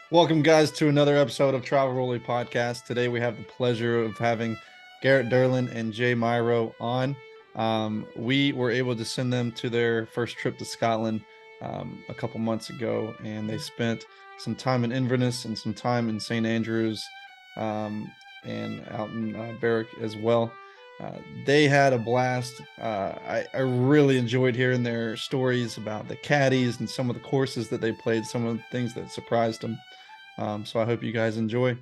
Welcome, guys, to another episode of Travel Rolly Podcast. Today, we have the pleasure of having Garrett Derlin and Jay Myro on. We were able to send them to their first trip to Scotland a couple months ago, and they spent some time in Inverness and some time in St. Andrews um, and out in Berwick as well. They had a blast. I really enjoyed hearing their stories about the caddies and some of the courses that they played, some of the things that surprised them. So I hope you guys enjoy.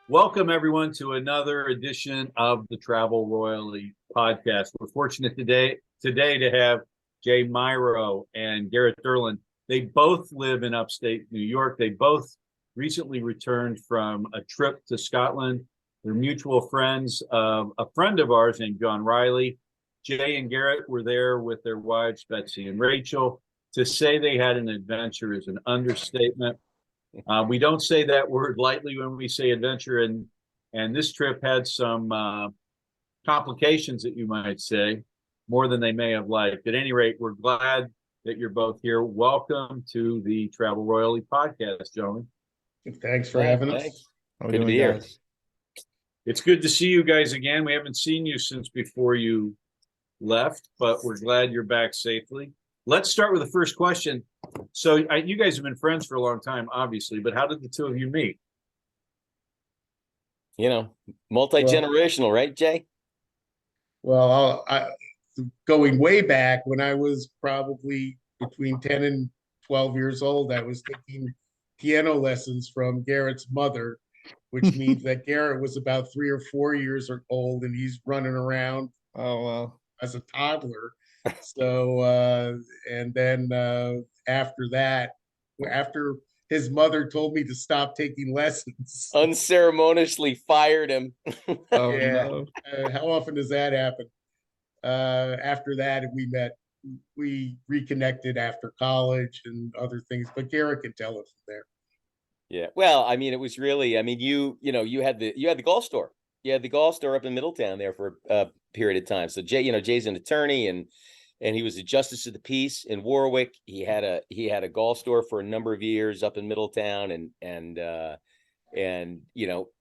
Welcome, everyone, to another edition of the Travel Royally podcast. We're fortunate today to have Jay Myro and Garrett Derlin. They both live in upstate New York. They both recently returned from a trip to Scotland. They're mutual friends of a friend of ours named John Riley. Jay and Garrett were there with their wives, Betsy and Rachel. To say they had an adventure is an understatement. We don't say that word lightly when we say adventure, and this trip had some complications that you might say, more than they may have liked. At any rate, we're glad that you're both here. Welcome to the Travel Royally podcast, gentlemen. Thanks for having us. How we doing, guys? It's good to see you guys again. We haven't seen you since before you left, but we're glad you're back safely. Let's start with the first question. So you guys have been friends for a long time, obviously, but how did the two of you meet? You know, multi-generational, right, Jay? Well, going way back when I was probably between 10 and 12 years old, I was taking piano lessons from Garrett's mother, which means that Garrett was about 3 or 4 years old and he's running around as a toddler. So, and then after that, after his mother told me to stop taking lessons, unceremoniously fired him. No. How often does that happen? After that, we reconnected after college and other things, but Garrett can tell us from there. Yeah. Well, I mean, it was really, I mean, you had the golf store. You had the golf store up in Middletown there for a period of time. So Jay's an attorney and he was a justice of the peace in Warwick. He had a golf store for a number of years up in Middletown, and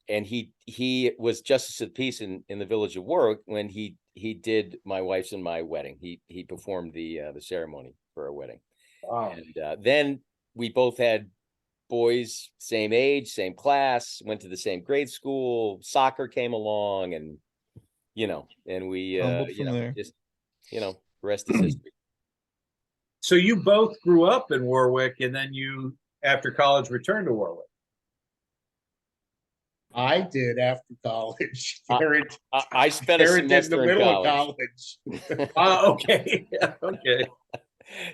he was justice of the peace in the village of Warwick when he did my wife's and my wedding. He performed the ceremony for our wedding. Wow. And then we both had boys, same age, same class, went to the same grade school. Soccer came along, and we just the rest is history. So you both grew up in Warwick, and then you, after college, returned to Warwick. I did after college. I spent a semester in the middle of college. Okay. Okay.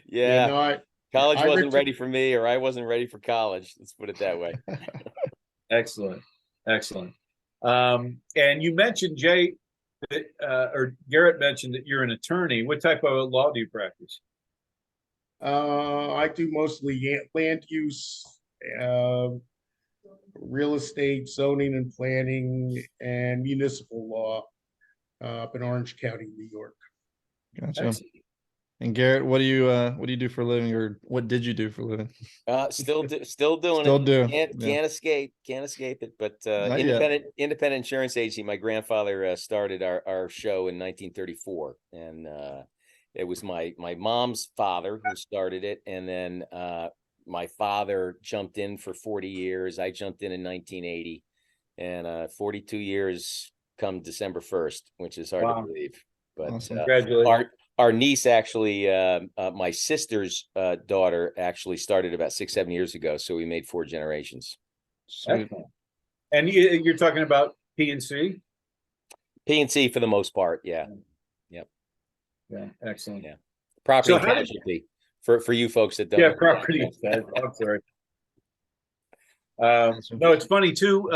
Yeah. College wasn't ready for me, or I wasn't ready for college. Let's put it that way. Excellent. And you mentioned, Jay, or Garrett mentioned that you're an attorney. What type of law do you practice? I do mostly land use, real estate, zoning and planning, and municipal law up in Orange County, New York. Gotcha. Excellent. And Garrett, what do you do for a living, or what did you do for a living? Still doing still it. Can't escape it. But independent insurance agency. My grandfather started our show in 1934, and it was my mom's father who started it, and then my father jumped in for 40 years. I jumped in 1980, and 42 years come December 1st, which is hard to believe. But awesome. Congratulations. Our niece actually, my sister's daughter actually started about 6-7 years ago. So we made 4 generations. Sweet. And you're talking about P&C? P&C for the most part. Yeah. Yep. Yeah. Excellent. Yeah. Property and casualty for you folks that don't. Yeah. Property. I'm sorry. No, it's funny too.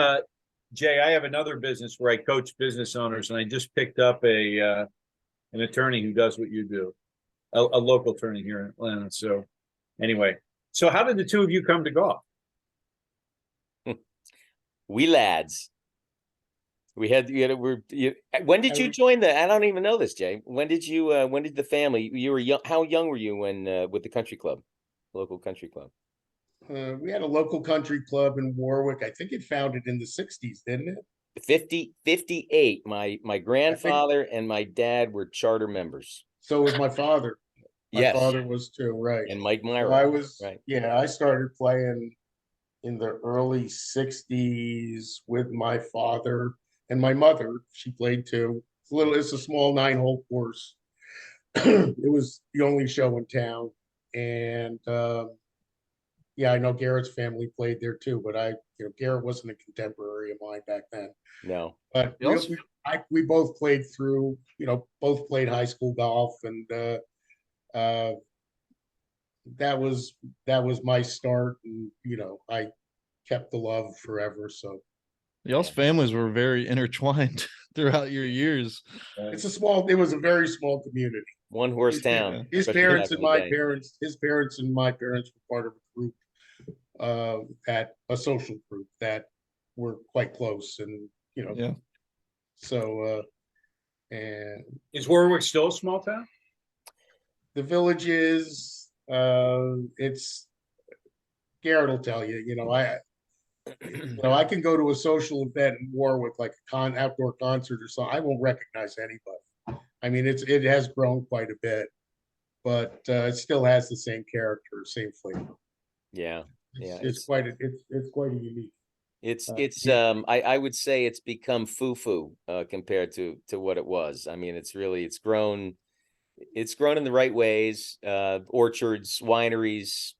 Jay, I have another business where I coach business owners, and I just picked up an attorney who does what you do, a local attorney here in Atlanta. So anyway, so how did the two of you come to golf? We lads. When did you join I don't even know this, Jay. When did the family, you were young, how young were you when, with the country club, local country club? We had a local country club in Warwick. I think it founded in the 60s, didn't it? 58. My I think grandfather and my dad were charter members. so was my father. My Yes. father was too, right. And Mike So Myra. Right. yeah, I started playing in the early 60s with my father and my mother. She played too. It's a small 9-hole course. It was the only show in town. And yeah, I know Garrett's family played there too, but Garrett wasn't a contemporary of mine back then. No. But we both played through, both played high school golf, and uh, that was my start, and I kept the love forever. So Y'all's families were very intertwined throughout your years. it was a very small community. One horse town. His parents and my parents, were part of a group, at a social group that were quite close, and Yeah. so and Is Warwick still a small town? the village is it's Garrett will tell you, I can go to a social event in Warwick, like a outdoor concert or something. I won't recognize anybody. I mean, it has grown quite a bit, but it still has the same character, same flavor. Yeah. It's quite a unique. I would say it's become foo-foo compared to what it was. I mean, it's grown in the right ways. Orchards, wineries,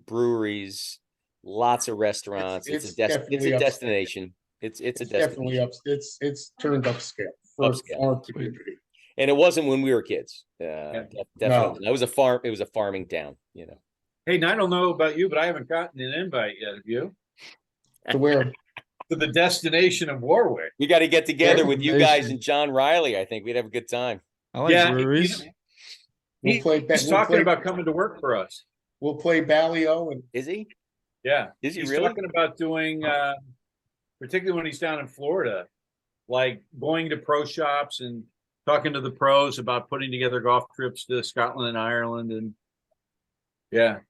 breweries, lots of restaurants. It's a destination. It's a definitely destination. It's turned upscale for our community. And it wasn't when we were kids. Definitely. No. It was a farming town, Hey, and I don't know about you, but I haven't gotten an invite yet. Have you? To where? To the destination of Warwick. We got to get together with you guys and John Riley. I think we'd have a good time. I like breweries. He's talking about coming to work for us. We'll play Ballio. And is he? Yeah. Is he he's really? Talking about doing, particularly when he's down in Florida, like going to pro shops and talking to the pros about putting together golf trips to Scotland and Ireland. And yeah.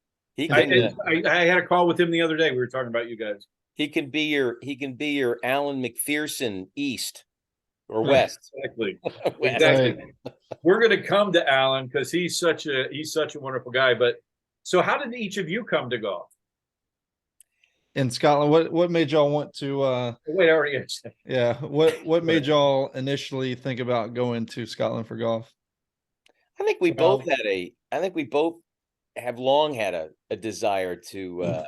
I had a call with him the other day. We were talking about you guys. He can be your Alan McPherson East or West. Exactly. West. Exactly. We're going to come to Alan because he's such a wonderful guy. But so how did each of you come to golf? In Scotland, what made y'all want to wait, I already answered. Yeah. What made y'all initially think about going to Scotland for golf? I think we both have long had a desire to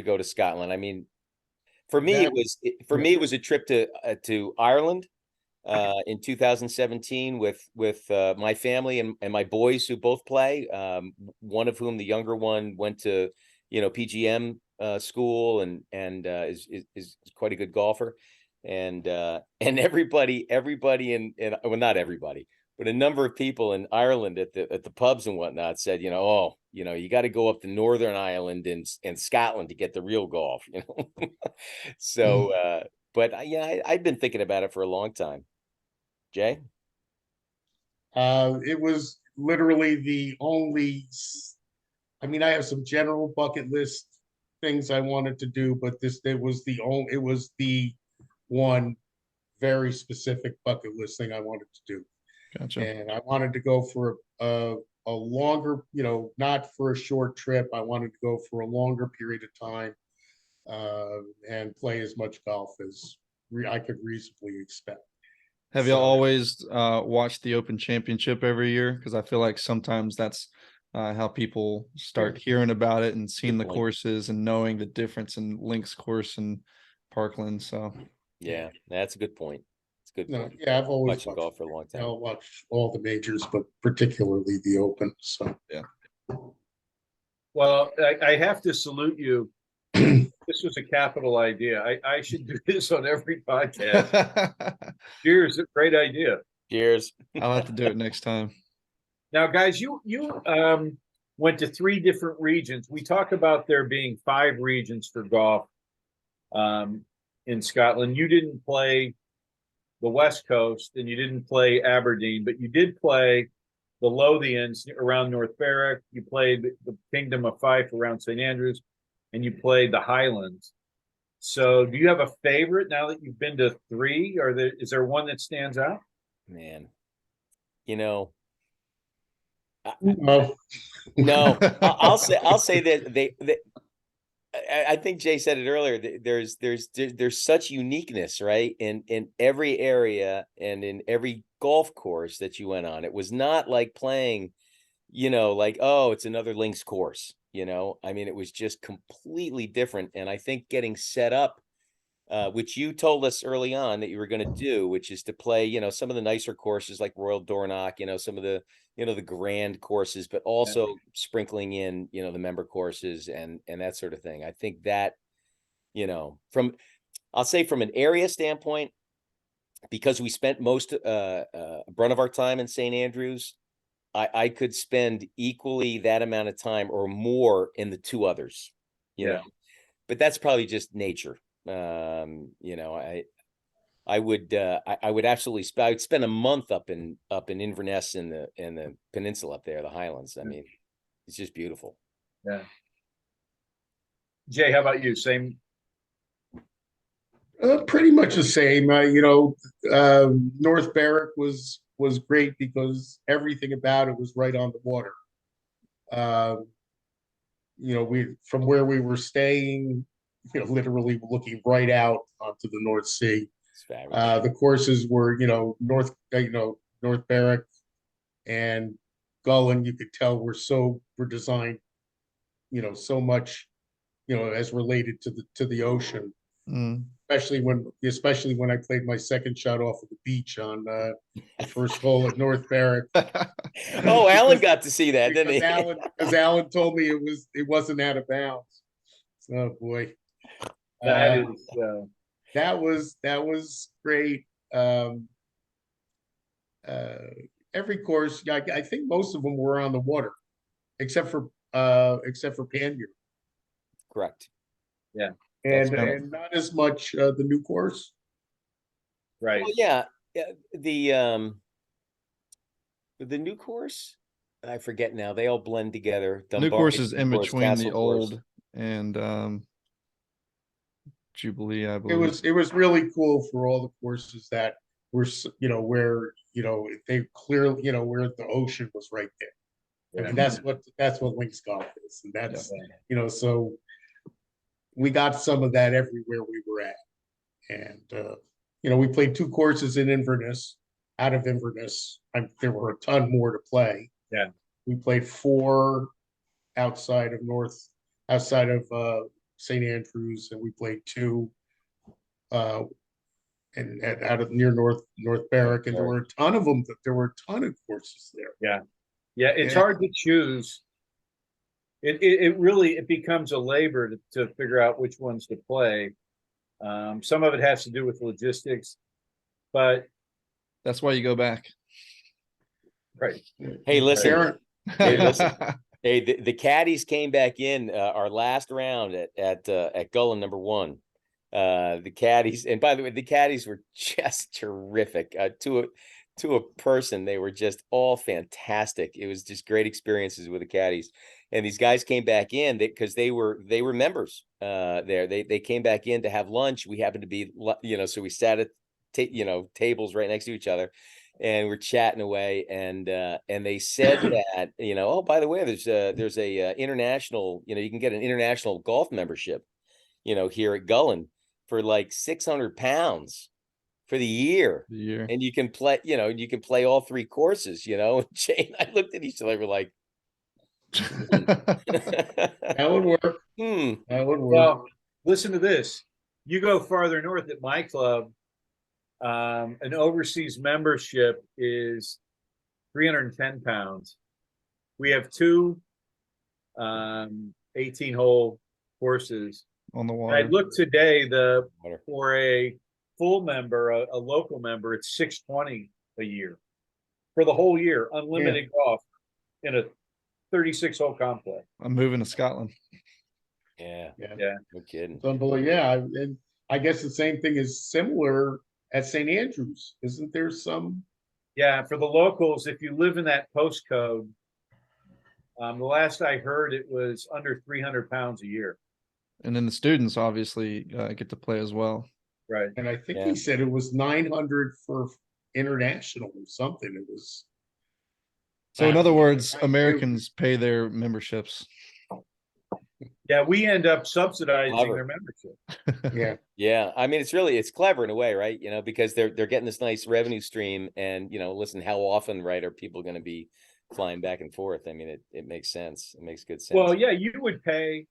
go to Scotland. I mean, for me, it was a trip to Ireland in 2017 with my family and my boys who both play. One of whom, the younger one, went to PGM school and is quite a good golfer, and everybody in well, not everybody, but a number of people in Ireland at the pubs and whatnot said, you got to go up to Northern Ireland and Scotland to get the real golf, So, but I'd been thinking about it for a long time. Jay? It was literally the only, I mean, I have some general bucket list things I wanted to do, but it was the one very specific bucket list thing I wanted to do. Gotcha. And I wanted to go for a longer, not for a short trip. I wanted to go for a longer period of time, and play as much golf as I could reasonably expect. Have y'all always watched the Open Championship every year? Because I feel like sometimes that's how people start hearing about it and seeing the courses and knowing the difference in links course and Parkland. So yeah, that's a good point. It's a good point. Yeah, I've always watched golf for a long time. I'll watch all the majors, but particularly the Open. So yeah. Well, I have to salute you. This was a capital idea. I should do this on every podcast. Cheers, great idea. Cheers. I'll have to do it next time. Now, guys, you went to 3 different regions. We talk about there being 5 regions for golf in Scotland. You didn't play the West Coast and you didn't play Aberdeen, but you did play the Lothians around North Berwick. You played the Kingdom of Fife around St. Andrews, and you played the Highlands. So, do you have a favorite now that you've been to 3? Or is there one that stands out? Man, you know, No. no, I'll say that I think Jay said it earlier. There's such uniqueness, right, in every area and in every golf course that you went on. It was not like playing, like, oh, it's another links course. I mean, it was just completely different. And I think getting set up, which you told us early on that you were going to do, which is to play, some of the nicer courses like Royal Dornoch, some of the, the grand courses, but also sprinkling in, the member courses and that sort of thing. I think that, I'll say from an area standpoint, because we spent most brunt of our time in St. Andrews, I could spend equally that amount of time or more in the 2 others, know, but that's probably just nature. I would absolutely I would spend a month up in Inverness in the peninsula up there, the Highlands. I mean, it's just beautiful. Yeah. Jay, how about you? Same. Pretty much the same. North Berwick was great because everything about it was right on the water. We from where we were staying, literally looking right out onto the North Sea. The courses were, North Berwick and Gullen. You could tell were designed, so much, as related to the ocean. Mm. Especially when I played my second shot off of the beach on the first hole at North Berwick. Oh, Alan got to see that, didn't he? Because Alan told me it wasn't out of bounds. Oh boy, That was great. Every course, I think most of them were on the water, except for Panmure. Correct. Yeah. And not as much the new course. Right. Well, yeah. The new course, I forget now. They all blend together. New course is in between the old and Jubilee, I believe. It was really cool for all the courses that were, where they clearly, where the ocean was right there. I mean, that's what links golf is, and that's so we got some of that everywhere we were at. And we played 2 courses in Inverness. Out of Inverness, there were a ton more to play. Yeah, we played 4 outside of St. Andrews, and we played 2 and out of near North Berwick, and there were a ton of them. There were a ton of courses there. Yeah, it's hard to choose. It really becomes a labor to figure out which ones to play. Some of it has to do with logistics, but that's why you go back. Right. Hey, listen. Hey, the caddies came back in our last round at Gullen number 1. The caddies, and by the way, the caddies were just terrific. To a person, they were just all fantastic. It was just great experiences with the caddies. And these guys came back in because they were members there. They came back in to have lunch. We happened to be, so we sat at tables right next to each other, and we're chatting away. And they said that, oh, by the way, there's a international, you can get an international golf membership, here at Gullen for like £600 for the year. And you can play, you can play all 3 courses, Jay and I looked at each other, we're like, that would work. That would work. Well, listen to this. You go farther north at my club, an overseas membership is £310. We have 2 18-hole courses on the water. I looked today for a full member, a local member, it's $620 a year for the whole year, unlimited golf in a 36-hole complex. I'm moving to Scotland. Yeah. No kidding. Yeah, and I guess the same thing is similar at St. Andrews. Isn't there some Yeah, for the locals, if you live in that postcode, the last I heard, it was under 300 pounds a year. And then the students obviously get to play as well. Right. And I think Yeah. he said it was 900 for international or something. It was. So in other words, I- Americans pay their memberships. Yeah, we end up subsidizing Clever. their membership. Yeah. Yeah, I mean, it's clever in a way, right? You know, because they're getting this nice revenue stream, and listen, how often, right, are people going to be flying back and forth? I mean, it makes sense. It makes good sense. Well, yeah, you would pay,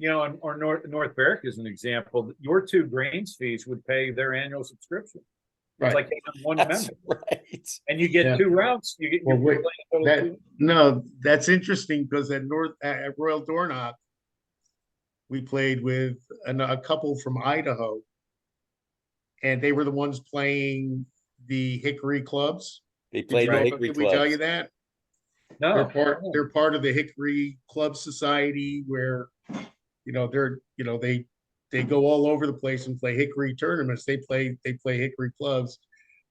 or North Berwick is an example. Your two greens fees would pay their annual subscription. It's Right. like having one That's member, right. and you get Yeah. 2 rounds. You get Well, you're wait, playing total that, 2. no, that's interesting because at Royal Dornoch, we played with a couple from Idaho, and they were the ones playing the Hickory clubs. They played the Hickory Did we tell you clubs. that? No, They're part of the Hickory Club Society where, they go all over the place and play Hickory tournaments. They play Hickory clubs,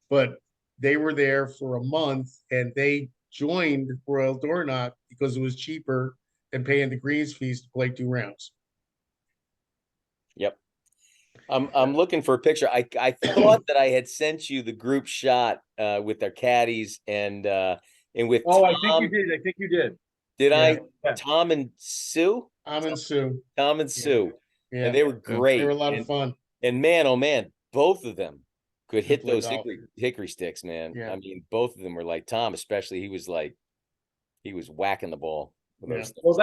but they were there for a month and they joined Royal Dornoch because it was cheaper than paying the greens fees to play 2 rounds. Yep. I'm looking for a picture. I thought that I had sent you the group shot with their caddies and with Oh, Tom. I think you did. I think you did. Did I? Yeah. Tom and Sue? Tom and Sue. Tom and Sue. Yeah. And they were great. They were a lot of fun. And man, oh man, both of them could hit play those golf. hickory sticks, man. Yeah. I mean, both of them were like Tom, especially he was whacking the ball. With Yeah. those things. Well,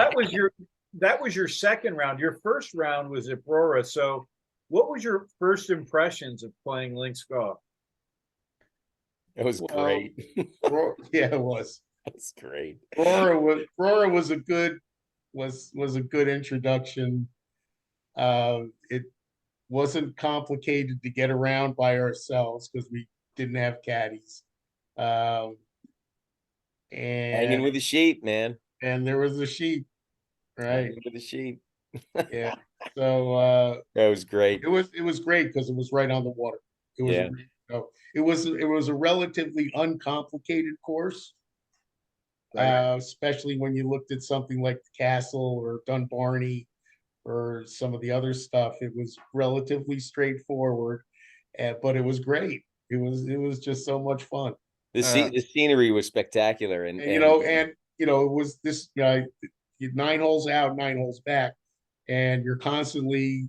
that was your second round. Your first round was at Aurora. So, what was your first impressions of playing links golf? It was great. Yeah, it was. That's great. Aurora was a good introduction. It wasn't complicated to get around by ourselves because we didn't have caddies. Hanging And with the sheep, man. there was a sheep, right? Hanging with the sheep. Yeah. So That was great. it was great because it was right on the water. It was Yeah. it was a relatively uncomplicated course. Right. Especially when you looked at something like the Castle or Dunbarney or some of the other stuff. It was relatively straightforward, but it was great. It was just so much fun. The scenery was spectacular, and it was this guy, 9 holes out, 9 holes back, and we're constantly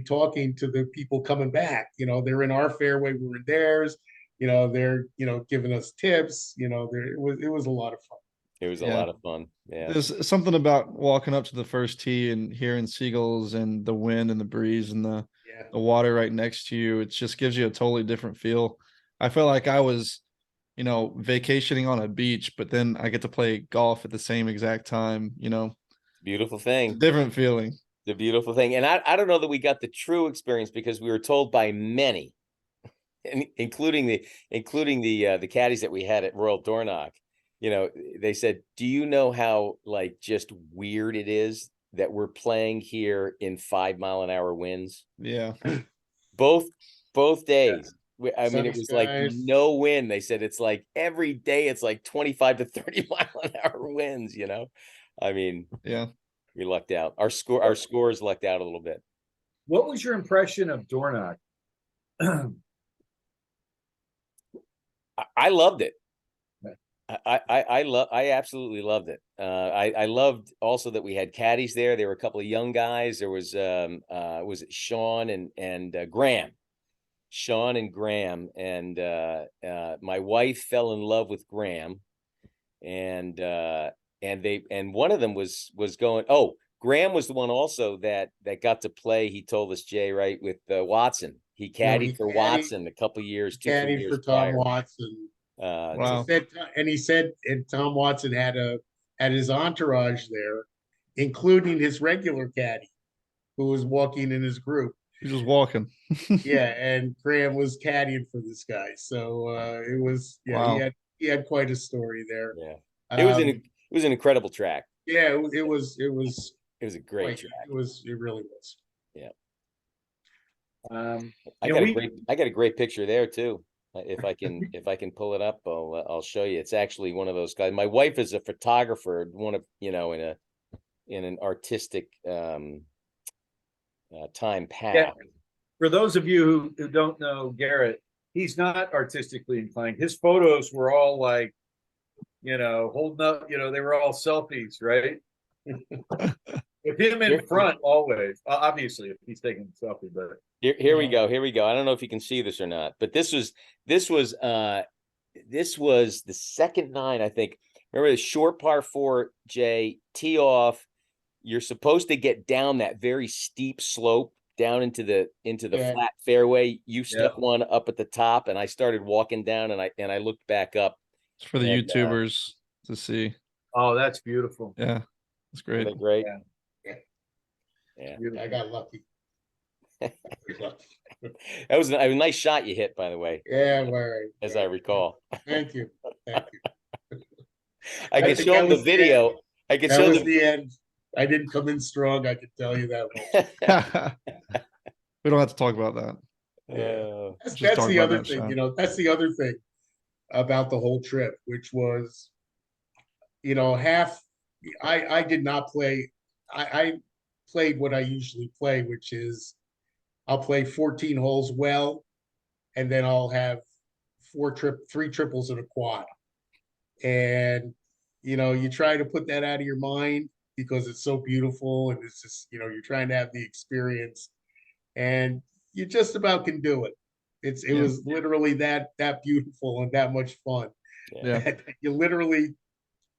talking to the people coming back. They're in our fairway, we're in theirs. They're giving us tips. It was a lot of fun. it was a lot of fun. Yeah. There's something about walking up to the first tee and hearing seagulls and the wind and the breeze and the water right next to you. It just gives you a totally different feel. I felt like I was, vacationing on a beach, but then I get to play golf at the same exact time, Beautiful thing. different feeling. The beautiful thing. And I don't know that we got the true experience because we were told by many, including the caddies that we had at Royal Dornoch, they said, do you know how just weird it is that we're playing here in 5-mile-an-hour winds? Yeah. Both days. I mean, it was Skies. no wind. They said it's every day it's 25 to 30 mile-an-hour winds, I mean, Yeah. we lucked out. Our scores lucked out a little bit. What was your impression of Dornoch? I loved it. I absolutely loved it. I loved also that we had caddies there. There were a couple of young guys. There was it Sean and Graham. Sean and Graham, and my wife fell in love with Graham, and one of them was going. Oh, Graham was the one also that got to play. He told us, Jay, right, with Watson. He caddied for Watson a couple years, 2-3 years for Tom prior. Watson. Wow. He said Tom Watson had his entourage there, including his regular caddy, who was walking in his group. He's just walking. Yeah, and Graham was caddying for this guy, so it was Wow. he had quite a story there. Yeah, it was an incredible track. Yeah, it was It was a great track. It really was. Yeah. Um, I got a great picture there too. If I can pull it up, I'll show you. It's actually one of those guys. My wife is a photographer, one of, in an artistic time path. Yeah. For those of you who don't know Garrett, he's not artistically inclined. His photos were all like, holding up, they were all selfies, right? With him in front always. Obviously, if he's taking a selfie, but here we go. Here we go. I don't know if you can see this or not, but this was the second nine, I think. Remember the short par 4, Jay, tee off. You're supposed to get down that very steep slope down into the flat fairway. You stuck one up at the top, and I started walking down, and I looked back up. It's for the YouTubers to see. Oh, that's beautiful. Yeah, it's great. Isn't it great? Yeah. I got lucky. That was a nice shot you hit, by the way. Yeah, right. As I recall. Thank you. I could show him the video. I could show the end. I didn't come in strong. I can tell you that much. We don't have to talk about that. That's the other thing. That's the other thing about the whole trip, which was, I did not play. I played what I usually play, which is I'll play 14 holes well, and then I'll have three triples and a quad. And, you try to put that out of your mind because it's so beautiful, and it's just, you're trying to have the experience, and you just about can do it. It was literally that beautiful and that much fun. Yeah. You literally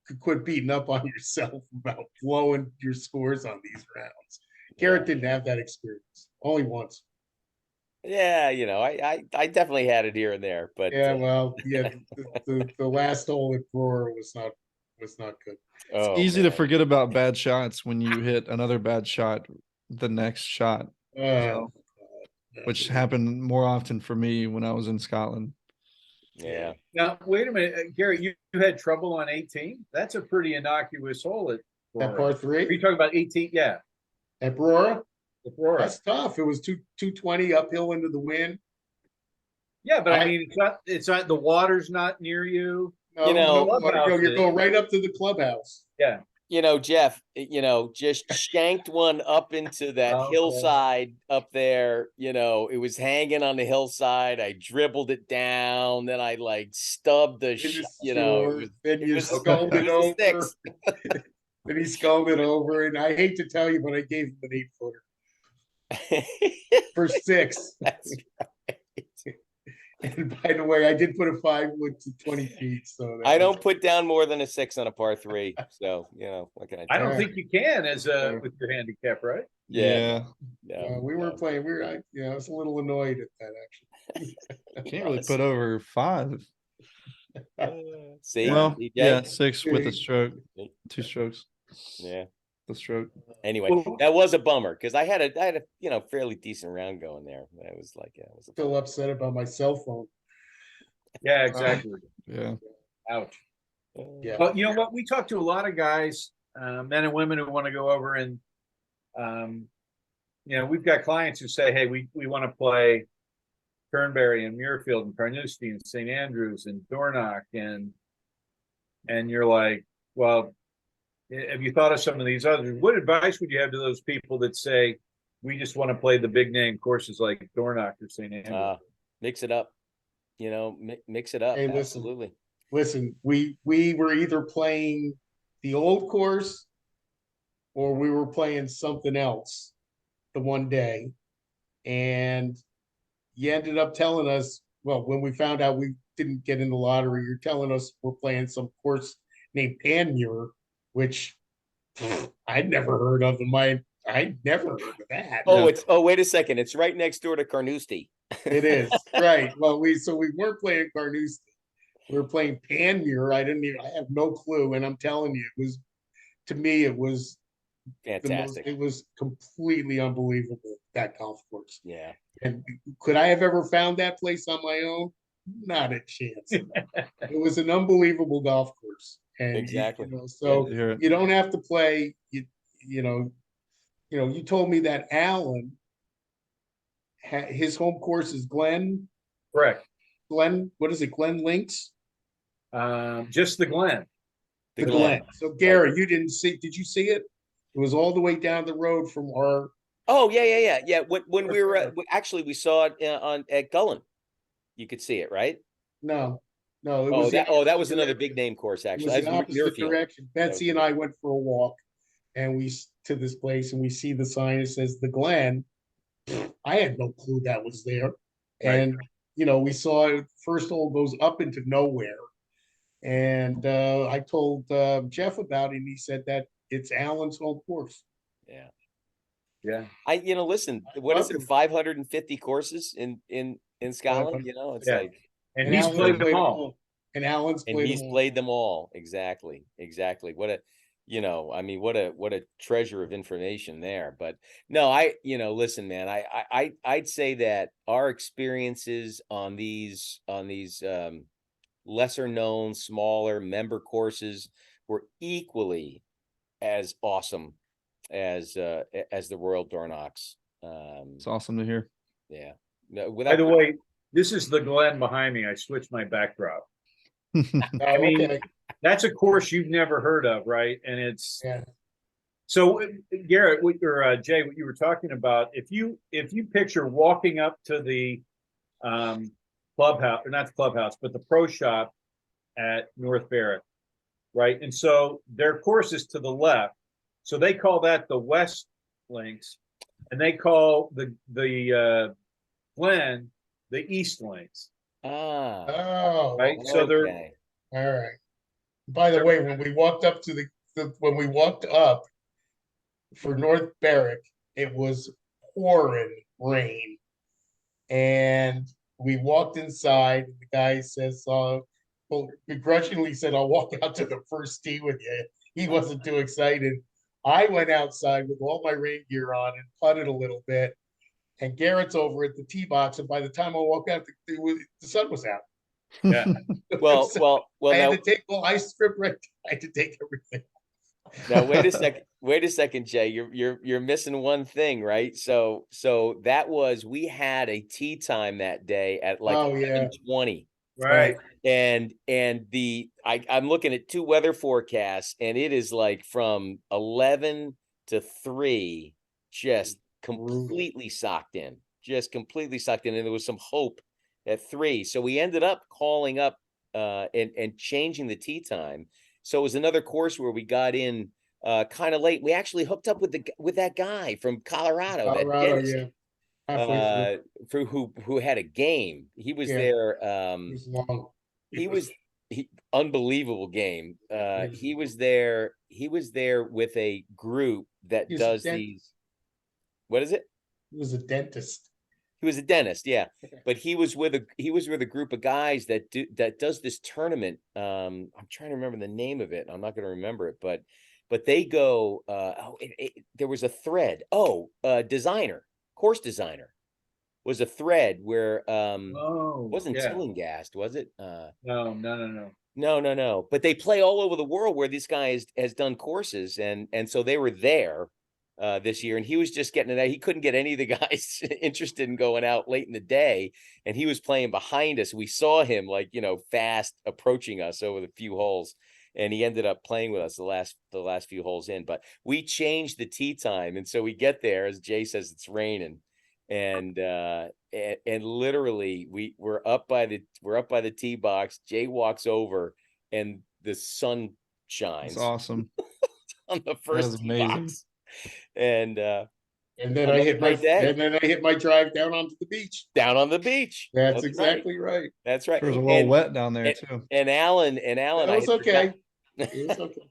could quit beating up on yourself about blowing your scores on these rounds. Garrett didn't have that experience, only once. Yeah, I definitely had it here and there, but the last hole at Brewer was not good. It's easy to forget about bad shots when you hit another bad shot the next shot, which happened more often for me when I was in Scotland. Yeah. Now, wait a minute, Garrett, you had trouble on 18? That's a pretty innocuous hole at par 3. Are you talking about 18? Yeah. At Brewer? That's tough. It was 220 uphill into the wind. Yeah, but I mean, it's not the water's not near you. No, you're going right up to the clubhouse. Yeah. Jeff, just shanked one up into that hillside up there. It was hanging on the hillside. I dribbled it down. Then I stubbed the, then you sculled it over. Then he sculled it over. And I hate to tell you, but I gave him an 8-footer for 6. That's right. And by the way, I did put a 5-wood to 20 feet. So I don't put down more than a 6 on a par 3. So, what can I do? I don't think you can with your handicap, right? Yeah. We were playing. I was a little annoyed at that, actually. I can't really put over 5. See? Well, 6 with a stroke, 2 strokes. Yeah. The stroke. Anyway, that was a bummer because I had a fairly decent round going there. I was still upset about my cell phone. Yeah, exactly. Yeah. Ouch. Yeah. But you know what? We talk to a lot of guys, men and women who want to go over and, we've got clients who say, hey, we want to play Turnberry and Muirfield and Carnoustie and St. Andrews and Dornoch and you're like, well, have you thought of some of these others? What advice would you have to those people that say we just want to play the big name courses like Dornoch or St. Andrews? Mix it up, mix it up. Hey, absolutely. Listen, we were either playing the old course or we were playing something else the one day, and you ended up telling us, well, when we found out we didn't get in the lottery, you're telling us we're playing some course named Panmure, which I'd never heard of. I'd never heard of that. Wait a second. It's right next door to Carnoustie. It is, right. Well, we weren't playing Carnoustie. We were playing Panmure. I have no clue. And I'm telling you, to me, it was fantastic. It was completely unbelievable, that golf course. Yeah. And could I have ever found that place on my own? Not a chance. It was an unbelievable golf course. And exactly. So you don't have to play. You told me that Alan, his home course is Glen. Correct. Glen, what is it? Glen Links? Just the Glen. The Glen. So Garrett, you didn't see, did you see it? It was all the way down the road from our. Oh, yeah. When we were actually, we saw it at Gullen. You could see it, right? No, it Oh, was that was another big name course, it actually. was the opposite direction. Betsy and I went for a walk, and to this place, and we see the sign that says the Glen. I had no clue that was there, and we saw it. First hole goes up into nowhere, and I told Jeff about it, and he said that it's Allen's home course. Yeah. Yeah. Listen, what is it? 550 courses in Scotland? It's like, and he's played them all. And Allen's played them all. Exactly. What a treasure of information there. But no, listen, man, I'd say that our experiences on these lesser known, smaller member courses were equally as awesome as the Royal Dornox. It's awesome to hear. Yeah. By the way, this is the Glen behind me. I switched my backdrop. I mean, that's a course you've never heard of, right? And it's so Garrett, or Jay, what you were talking about, if you picture walking up to the clubhouse, or not the clubhouse, but the pro shop at North Berwick, right? And so their course is to the left. So they call that the West Links, and they call the Glen the East Links. Right. So they're all right. By the way, when we walked up to when we walked up for North Berwick, it was pouring rain, and we walked inside. The guy says, well, begrudgingly said, "I'll walk out to the first tee with you." He wasn't too excited. I went outside with all my rain gear on and putted a little bit. And Garrett's over at the tee box, and by the time I walked out, the sun was out. Yeah. Well, I had to take I stripped right. I had to take everything. Now wait a second, Jay. You're missing one thing, right? So that was, we had a tee time that day at like 11:20. Right. And I'm looking at two weather forecasts, and it is like from 11 to 3, just completely socked in, and there was some hope at 3. So we ended up calling up and changing the tee time. So it was another course where we got in kind of late. We actually hooked up with that guy from Colorado, that Dennis, who had a game. He was there. Unbelievable game. He was there with a group that does these. What is it? He was a dentist. He was a dentist, yeah. But he was with a group of guys that does this tournament. I'm trying to remember the name of it. I'm not going to remember it, but they go. There was a thread. Course designer was a thread where wasn't Tillinghast, was it? No. But they play all over the world where this guy has done courses, and so they were there this year, and he was just getting it out. He couldn't get any of the guys interested in going out late in the day, and he was playing behind us. We saw him fast approaching us over the few holes, and he ended up playing with us the last few holes in. But we changed the tee time, and so we get there, as Jay says, it's raining, and literally we're up by the tee box. Jay walks over, and the sun shines. That's awesome. On the first tee box. And then I hit my drive down onto the beach. Down on the beach. That's exactly right. That's right. It was a little wet down there too. And Alan. It was okay. It was okay.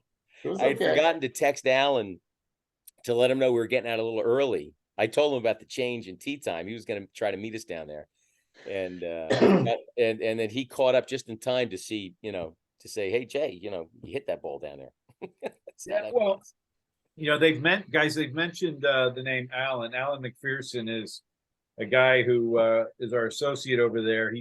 I had forgotten to text Alan to let him know we were getting out a little early. I told him about the change in tee time. He was going to try to meet us down there, and and then he caught up just in time to see, to say, "Hey Jay, you hit that ball down there." They've mentioned the name Alan. Alan McPherson is a guy who is our associate over there.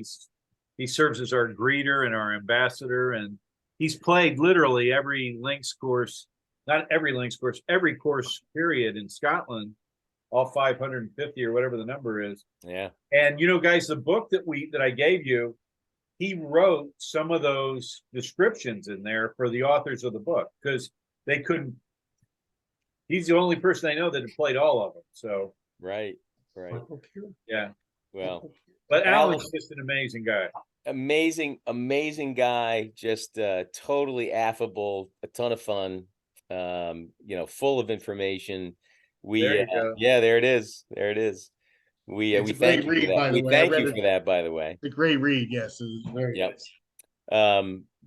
He serves as our greeter and our ambassador, and he's played literally every links course, not every links course, every course period in Scotland, all 550 or whatever the number is. Yeah. And guys, the book that I gave you, he wrote some of those descriptions in there for the authors of the book because they couldn't. He's the only person I know that had played all of them. So right. Yeah. Well, but Alan's just an amazing guy. Amazing guy, just totally affable, a ton of fun, full of information. There you go. Yeah, there it is. We thank you for that. We thank you for that, by the way. It's a great read. Yes, it was very nice.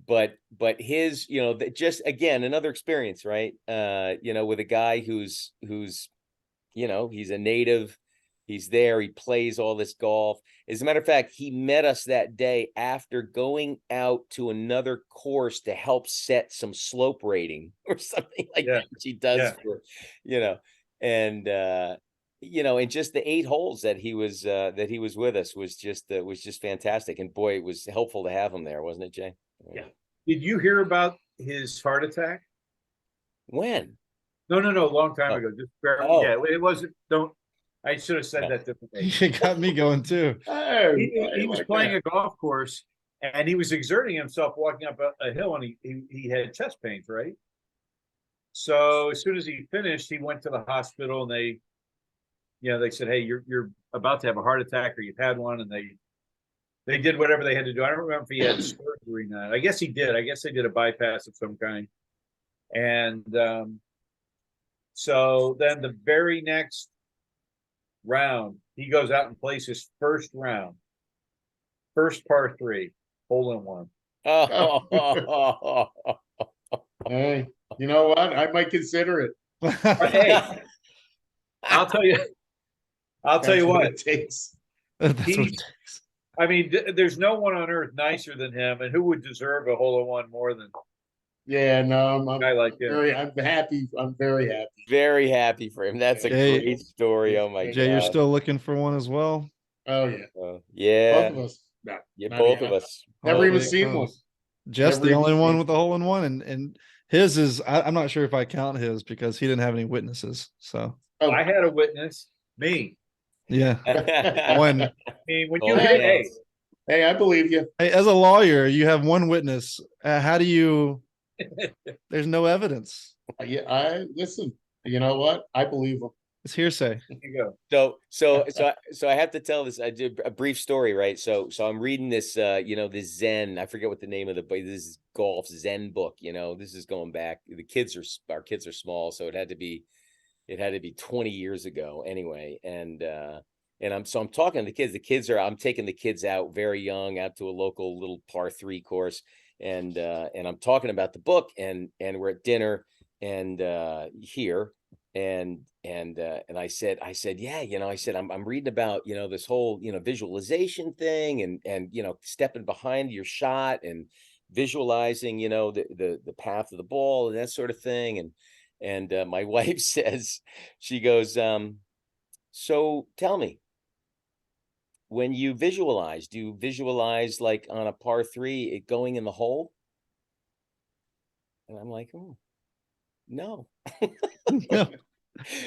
But his, just again, another experience, right? With a guy who's, he's a native, he's there, he plays all this golf. As a matter of fact, he met us that day after going out to another course to help set some slope rating or something like that, which he does for, and and just the 8 holes that he was with us was just fantastic. And boy, it was helpful to have him there, wasn't it, Jay? Yeah. Did you hear about his heart attack? When? No, a long time ago. Just yeah, it wasn't. I should have said that differently. You got me going too. He was playing a golf course and he was exerting himself walking up a hill, and he had chest pains, right? So as soon as he finished, he went to the hospital, and they said, "Hey, you're about to have a heart attack, or you've had one," and they did whatever they had to do. I don't remember if he had surgery or not. I guess he did. I guess they did a bypass of some kind. And so then the very next round, he goes out and plays his first round, first par 3, hole in one. Hey, you know what? I might consider it. Hey, I'll tell you what it takes. That's what it takes. I mean, there's no one on earth nicer than him, and who would deserve a hole in one more than a guy like him? I'm happy. I'm very happy. Very happy for him. That's a great story. Oh my God. Jay, you're still looking for one as well? Oh yeah. Yeah. Both of us. Both of us. Never even seen one. Just the only one with the hole in one, and his is I'm not sure if I count his because he didn't have any witnesses. So I had a witness, me. Yeah. When I mean, when you hit hey, I believe you. Hey, as a lawyer, you have one witness. How do you? There's no evidence. I listen. You know what? I believe him. It's hearsay. There you go. So I have to tell this. I did a brief story, right? So I'm reading this, this Zen. I forget what the name of the book. This is golf Zen book. This is going back. Our kids are small, so it had to be 20 years ago anyway. And I'm talking to the kids. I'm taking the kids out very young, out to a local little par 3 course. And I'm talking about the book, and we're at dinner and here. And I said, yeah, I said, I'm reading about, this whole, visualization thing and, stepping behind your shot and visualizing, the path of the ball and that sort of thing. And my wife says, she goes, so tell me, when you visualize, do you visualize like on a par 3, it going in the hole? And I'm like, oh, no. No.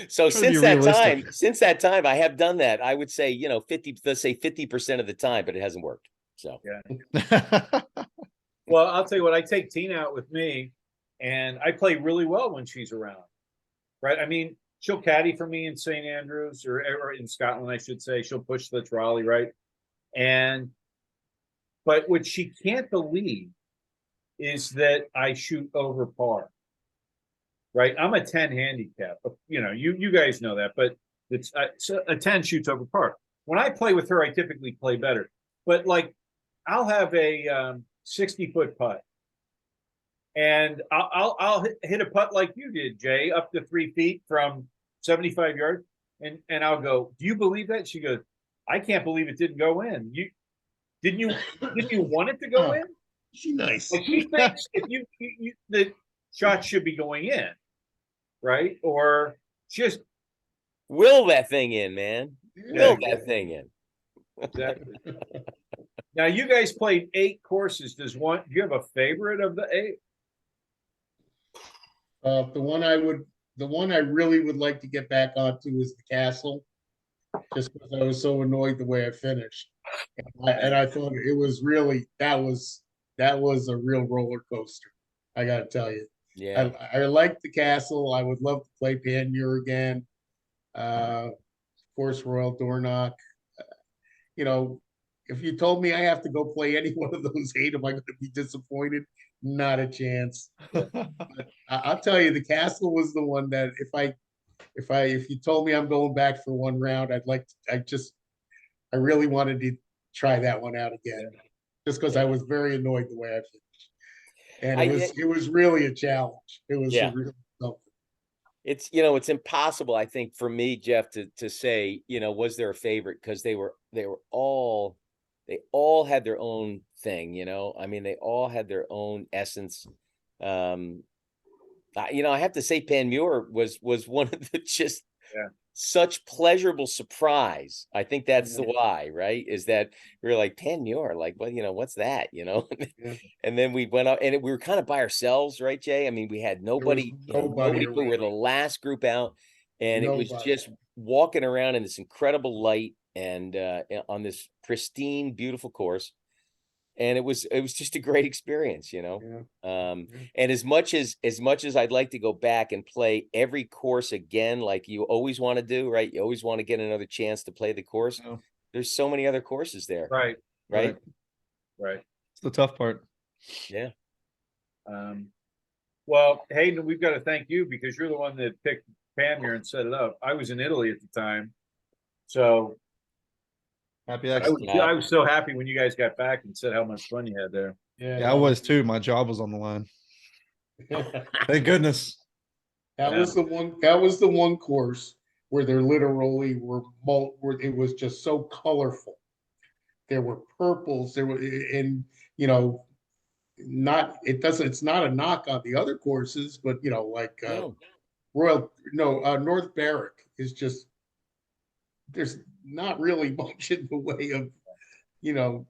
So since that time, I have done that. I would say, 50% of the time, but it hasn't worked. So, yeah. Well, I'll tell you what, I take Tina out with me, and I play really well when she's around, right? I mean, she'll caddy for me in St. Andrews or in Scotland, I should say. She'll push the trolley, right? But what she can't believe is that I shoot over par. Right, I'm a 10 handicap. You guys know that, but it's a 10 shoots over par. When I play with her, I typically play better. But like, I'll have a 60-foot putt, and I'll hit a putt like you did, Jay, up to 3 feet from 75 yards, and I'll go, "Do you believe that?" She goes, "I can't believe it didn't go in. Didn't you want it to go in?" She's nice. Like, she thinks if the shot should be going in, right? Or just will that thing in, man. Will that thing in. Exactly. Now, you guys played 8 courses. Do you have a favorite of the 8? The one I really would like to get back onto is the Castle, just because I was so annoyed the way I finished. And I thought it was really that was a real roller coaster. I got to tell you. Yeah. I like the castle. I would love to play Panmure again. Of course, Royal Dornoch. You know, if you told me I have to go play any one of those eight, am I going to be disappointed? Not a chance. But I'll tell you, the castle was the one that if you told me I'm going back for one round, I really wanted to try that one out again, just because I was very annoyed the way I finished, and it was really a challenge. It was really something. It's, you know, it's impossible, I think, for me, Jeff, to say, you know, was there a favorite, because they all had their own thing, you know. I mean, they all had their own essence. You know, I have to say Panmure was one of the just such pleasurable surprise. I think that's the why, right? Is that we were like, Panmure, like, well, you know, what's that, you know? And then we went out, and we were kind of by ourselves, right, Jay? I mean, we had nobody, nobody. We were the last group out, and it was just walking around in this incredible light and on this pristine, beautiful course. And it was just a great experience, you know. And as much as I'd like to go back and play every course again, like you always want to do, right? You always want to get another chance to play the course. There's so many other courses there. Right. It's the tough part. Yeah. Well, Hayden, we've got to thank you, because you're the one that picked Panmure and set it up. I was in Italy at the time, so happy I was so happy when you guys got back and said how much fun you had there. Yeah, I was too. My job was on the line. Thank goodness. That was the one course where there literally were it was just so colorful. There were purples, there were, and you know, it's not a knock on the other courses, but you know, like North Berwick is just, there's not really much in the way of, you know,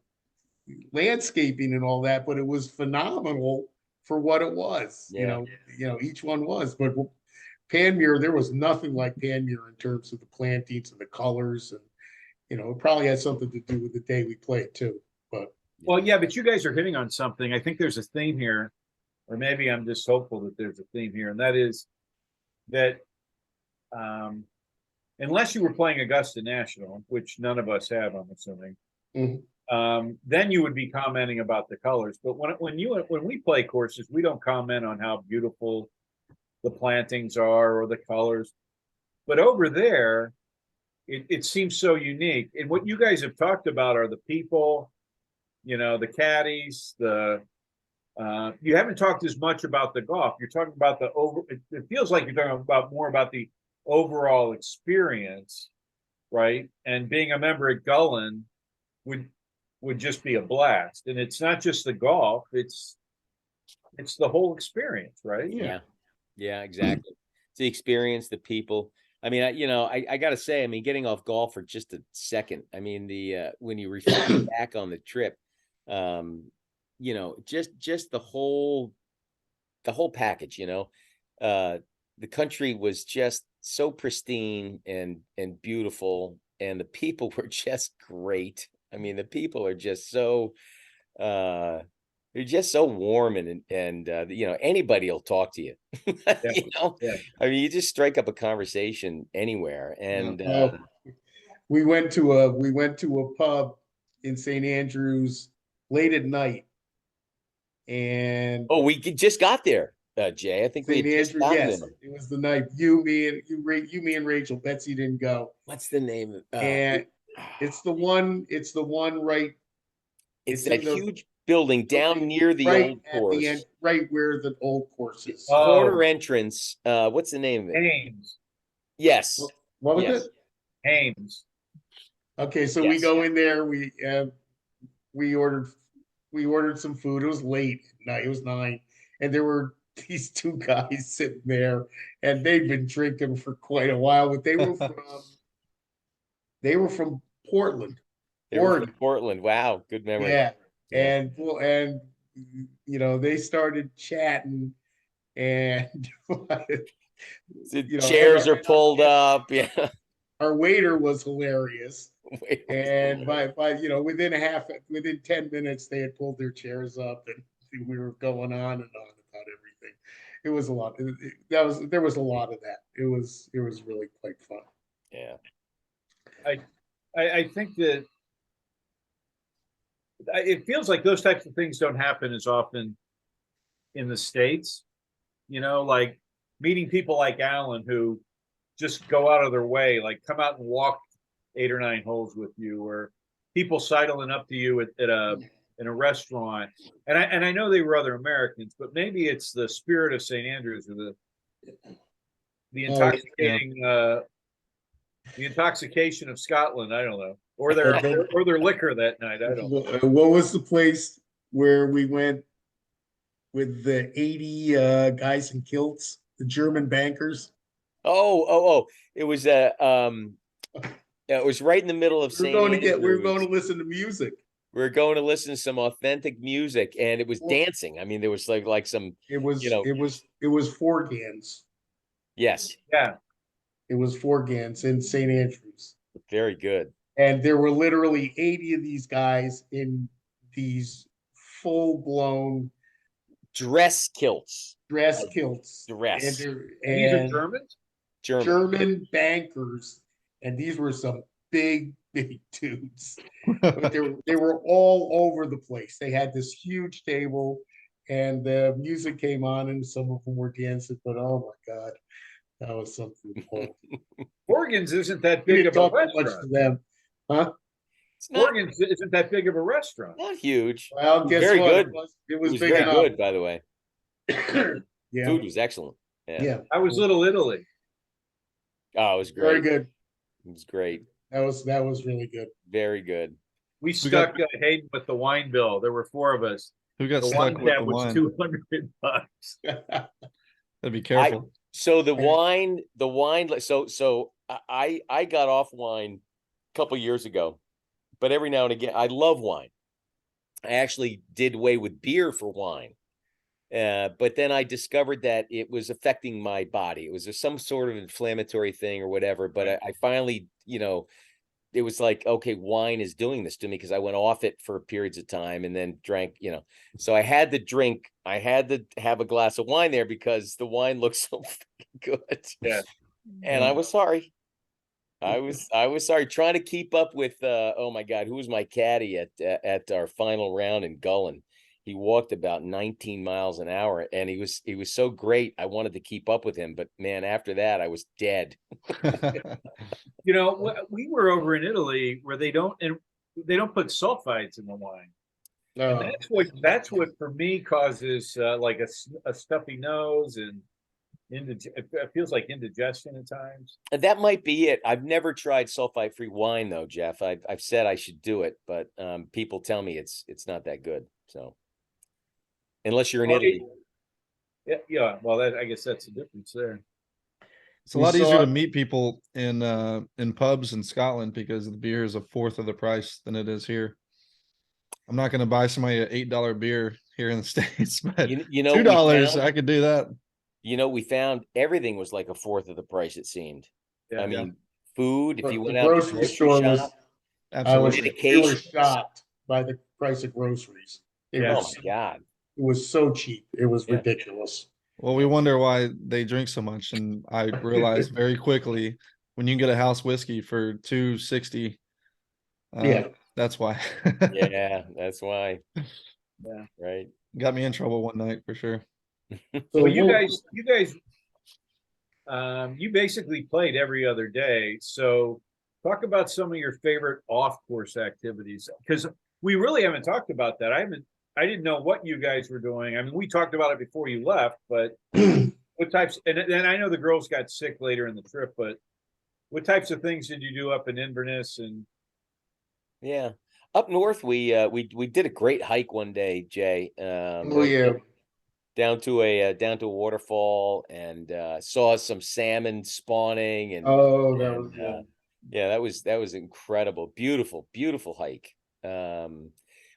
landscaping and all that, but it was phenomenal for what it was. You know, each one was, but Panmure, there was nothing like Panmure in terms of the plantings and the colors, and you know, it probably had something to do with the day we played too. But well, yeah, but you guys are hitting on something. I think there's a theme here, or maybe I'm just hopeful that there's a theme here, and that is that unless you were playing Augusta National, which none of us have, I'm assuming, then you would be commenting about the colors. But when we play courses, we don't comment on how beautiful the plantings are or the colors. But over there, it seems so unique. And what you guys have talked about are the people, you know, the caddies, you haven't talked as much about the golf. You're talking about it feels like you're talking about more about the overall experience, right? And being a member at Gullen would just be a blast. And it's not just the golf, it's the whole experience, right? Yeah, exactly. It's the experience, the people. I mean, I got to say, I mean, getting off golf for just a second, I mean, when you reflect back on the trip, you know, just the whole package, you know, the country was just so pristine and beautiful, and the people were just great. I mean, the people are just so, they're just so warm, and you know, anybody will talk to you. You know, I mean, you just strike up a conversation anywhere. And we went to a pub in St. Andrews late at night, and we just got there, Jay. I think we just got there. It was the night me and Rachel. Betsy didn't go. What's the name of and it's the one right. It's that huge building down near the old course, right where the old course is. Corner entrance. What's the name of it? Ames. Yes. What was it? Ames. Okay, so we go in there. We ordered some food. It was late at night. It was 9, and there were these two guys sitting there, and they'd been drinking for quite a while, but they were from Portland. Portland. Wow, good memory. Yeah. And you know, they started chatting, and the chairs are pulled up. Yeah. our waiter was hilarious. And by within 10 minutes, they had pulled their chairs up and we were going on and on about everything. It was a lot. There was a lot of that. It was really quite fun. Yeah. I think that it feels like those types of things don't happen as often in the States, like meeting people like Alan who just go out of their way, like come out and walk 8 or 9 holes with you, or people sidling up to you in a restaurant. And I know they were other Americans, but maybe it's the spirit of St. Andrews or the intoxicating the intoxication of Scotland. I don't know, or their liquor that night. I don't know. What was the place where we went with the 80 guys in kilts, the German bankers? Oh! It was it was right in the middle of St. Andrews. We were going to listen to music. We were going to listen to some authentic music, and it was dancing. I mean, there was like some. It was four Gans. Yes. Yeah. It was four Gans in St. Andrews. Very good. And there were literally 80 of these guys in these full-blown dress kilts. And these are Germans? German bankers. And these were some big dudes. But they were all over the place. They had this huge table and the music came on and some of them were dancing, but oh my God, that was something. Morgan's isn't that big of a restaurant. Much to them. Huh? Morgan's isn't that big of a restaurant. Not huge. Well, guess very what? good. It was very good, by the way. Yeah. Food was excellent. Yeah. I was Little Italy. Oh, it was great. Very good. It was great. That was really good. Very good. We stuck Hayden with the wine bill. There were 4 of us. Who got the stuck wine with tab the was wine? $200. That'd be careful. So the wine. So I got off wine a couple years ago, but every now and again, I love wine. I actually did away with beer for wine. But then I discovered that it was affecting my body. It was some sort of inflammatory thing or whatever. But I finally, it was like, okay, wine is doing this to me because I went off it for periods of time and then drank, So I had to have a glass of wine there because the wine looked so good. Yeah. And I was sorry. I was sorry, trying to keep up with oh my God, who was my caddy at our final round in Gullen? He walked about 19 miles an hour and he was so great. I wanted to keep up with him, but man, after that I was dead. We were over in Italy where they don't put sulfites in the wine. No. And that's what for me causes like a stuffy nose and it feels like indigestion at times. And that might be it. I've never tried sulfite-free wine though, Jeff. I've said I should do it, but people tell me it's not that good. So unless you're in Italy. Yeah. Well, I guess that's the difference there. It's a lot easier to meet people in pubs in Scotland because the beer is 1/4 of the price than it is here. I'm not going to buy somebody an $8 beer here in the States, but $2, I could do that. We found everything was like 1/4 of the price, it seemed. Yeah, I mean, food, if you went out to to the grocery store shop, absolutely. We were shocked by the price of groceries. Oh my God. It was so cheap. It was ridiculous. Well, we wonder why they drink so much. And I realized very quickly when you can get a house whiskey for $2.60, that's why. Yeah, that's why. Yeah. Right. Got me in trouble one night for sure. So you guys, you basically played every other day. So talk about some of your favorite off-course activities, because we really haven't talked about that. I didn't know what you guys were doing. I mean, we talked about it before you left, but what types? And then I know the girls got sick later in the trip, but what types of things did you do up in Inverness? And yeah, up north we did a great hike one day, Jay. Down to a waterfall and saw some salmon spawning and that was good. Yeah, that was incredible. Beautiful hike.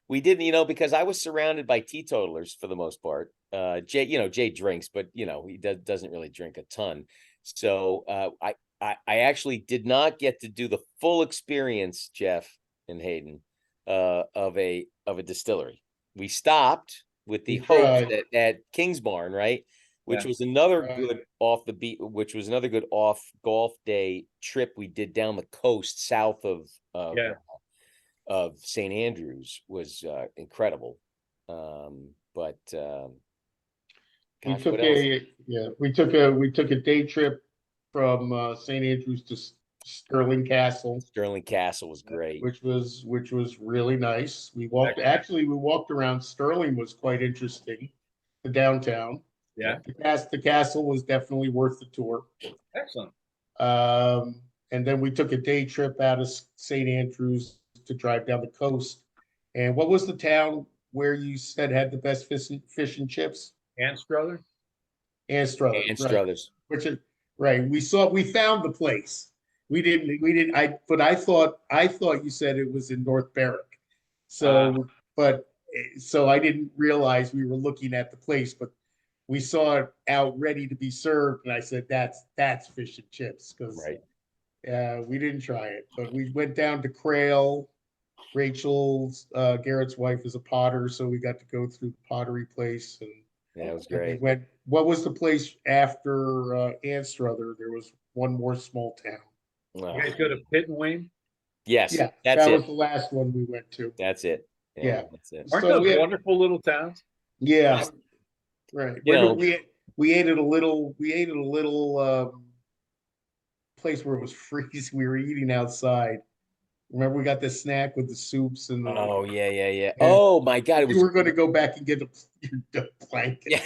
We didn't, because I was surrounded by teetotalers for the most part. Jay drinks, but he doesn't really drink a ton. So I I actually did not get to do the full experience, Jeff and Hayden, of a distillery. We stopped with the We hopes tried. that at Kings Barn, right? Which Yeah. was another Right. good off the beat, which was another good off golf day trip we did down the coast south of St. Andrews was incredible. But We gosh, took what else? we took a day trip from St. Andrews to Sterling Castle, Sterling Castle was great. which was really nice. We walked around. Sterling was quite interesting, the downtown. Yeah. The castle was definitely worth the tour. Excellent. And then we took a day trip out of St. Andrews to drive down the coast. And what was the town where you said had the best fish and chips? Anstruther? Anstruther. And Right. Struthers. Which is right. We found the place. But I thought you said it was in North Berwick. So I didn't realize we were looking at the place, but we saw it out ready to be served, and I said that's fish and chips, because Right. we didn't try it, but we went down to Crail. Rachel's Garrett's wife is a potter, so we got to go through the pottery place, and Yeah, it was we great. went. What was the place after Anstruther? There was one more small town. Oh, You guys go to Pitt and Wayne? yes, Yeah, that's that it. was the last one we went to. That's it. Yeah. That's it. Aren't So, those yeah. wonderful little towns? Yeah, right. You know- We ate at a little place where it was freezing. We were eating outside. Remember, we got the snack with the soups and the. Oh yeah. Yeah. Oh my God, it You was. were going to go back and get a blanket. Yeah.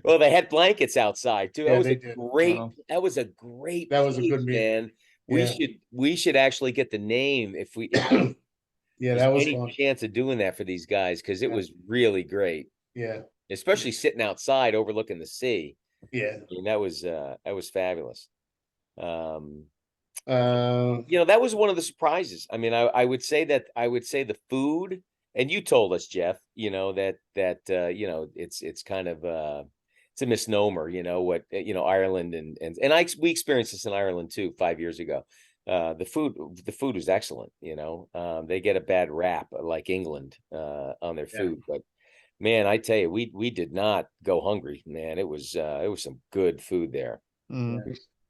Well, they had blankets outside too. Yeah, That was they a did. great. Wow. That was a great. That was a place, good meal. man. Yeah. We should actually get the name if Yeah, there's that was any fun. chance of doing that for these guys, because it Yeah. was really great, Yeah, especially sitting outside overlooking the sea. yeah. I mean, that was fabulous. Uh, That was one of the surprises. I mean, I would say the food, and you told us, Jeff, that it's kind of it's a misnomer, Ireland we experienced this in Ireland too 5 years ago. The food was excellent. They get a bad rap like England on their food, but man, I tell you, we did not go hungry, man. It was some good food there.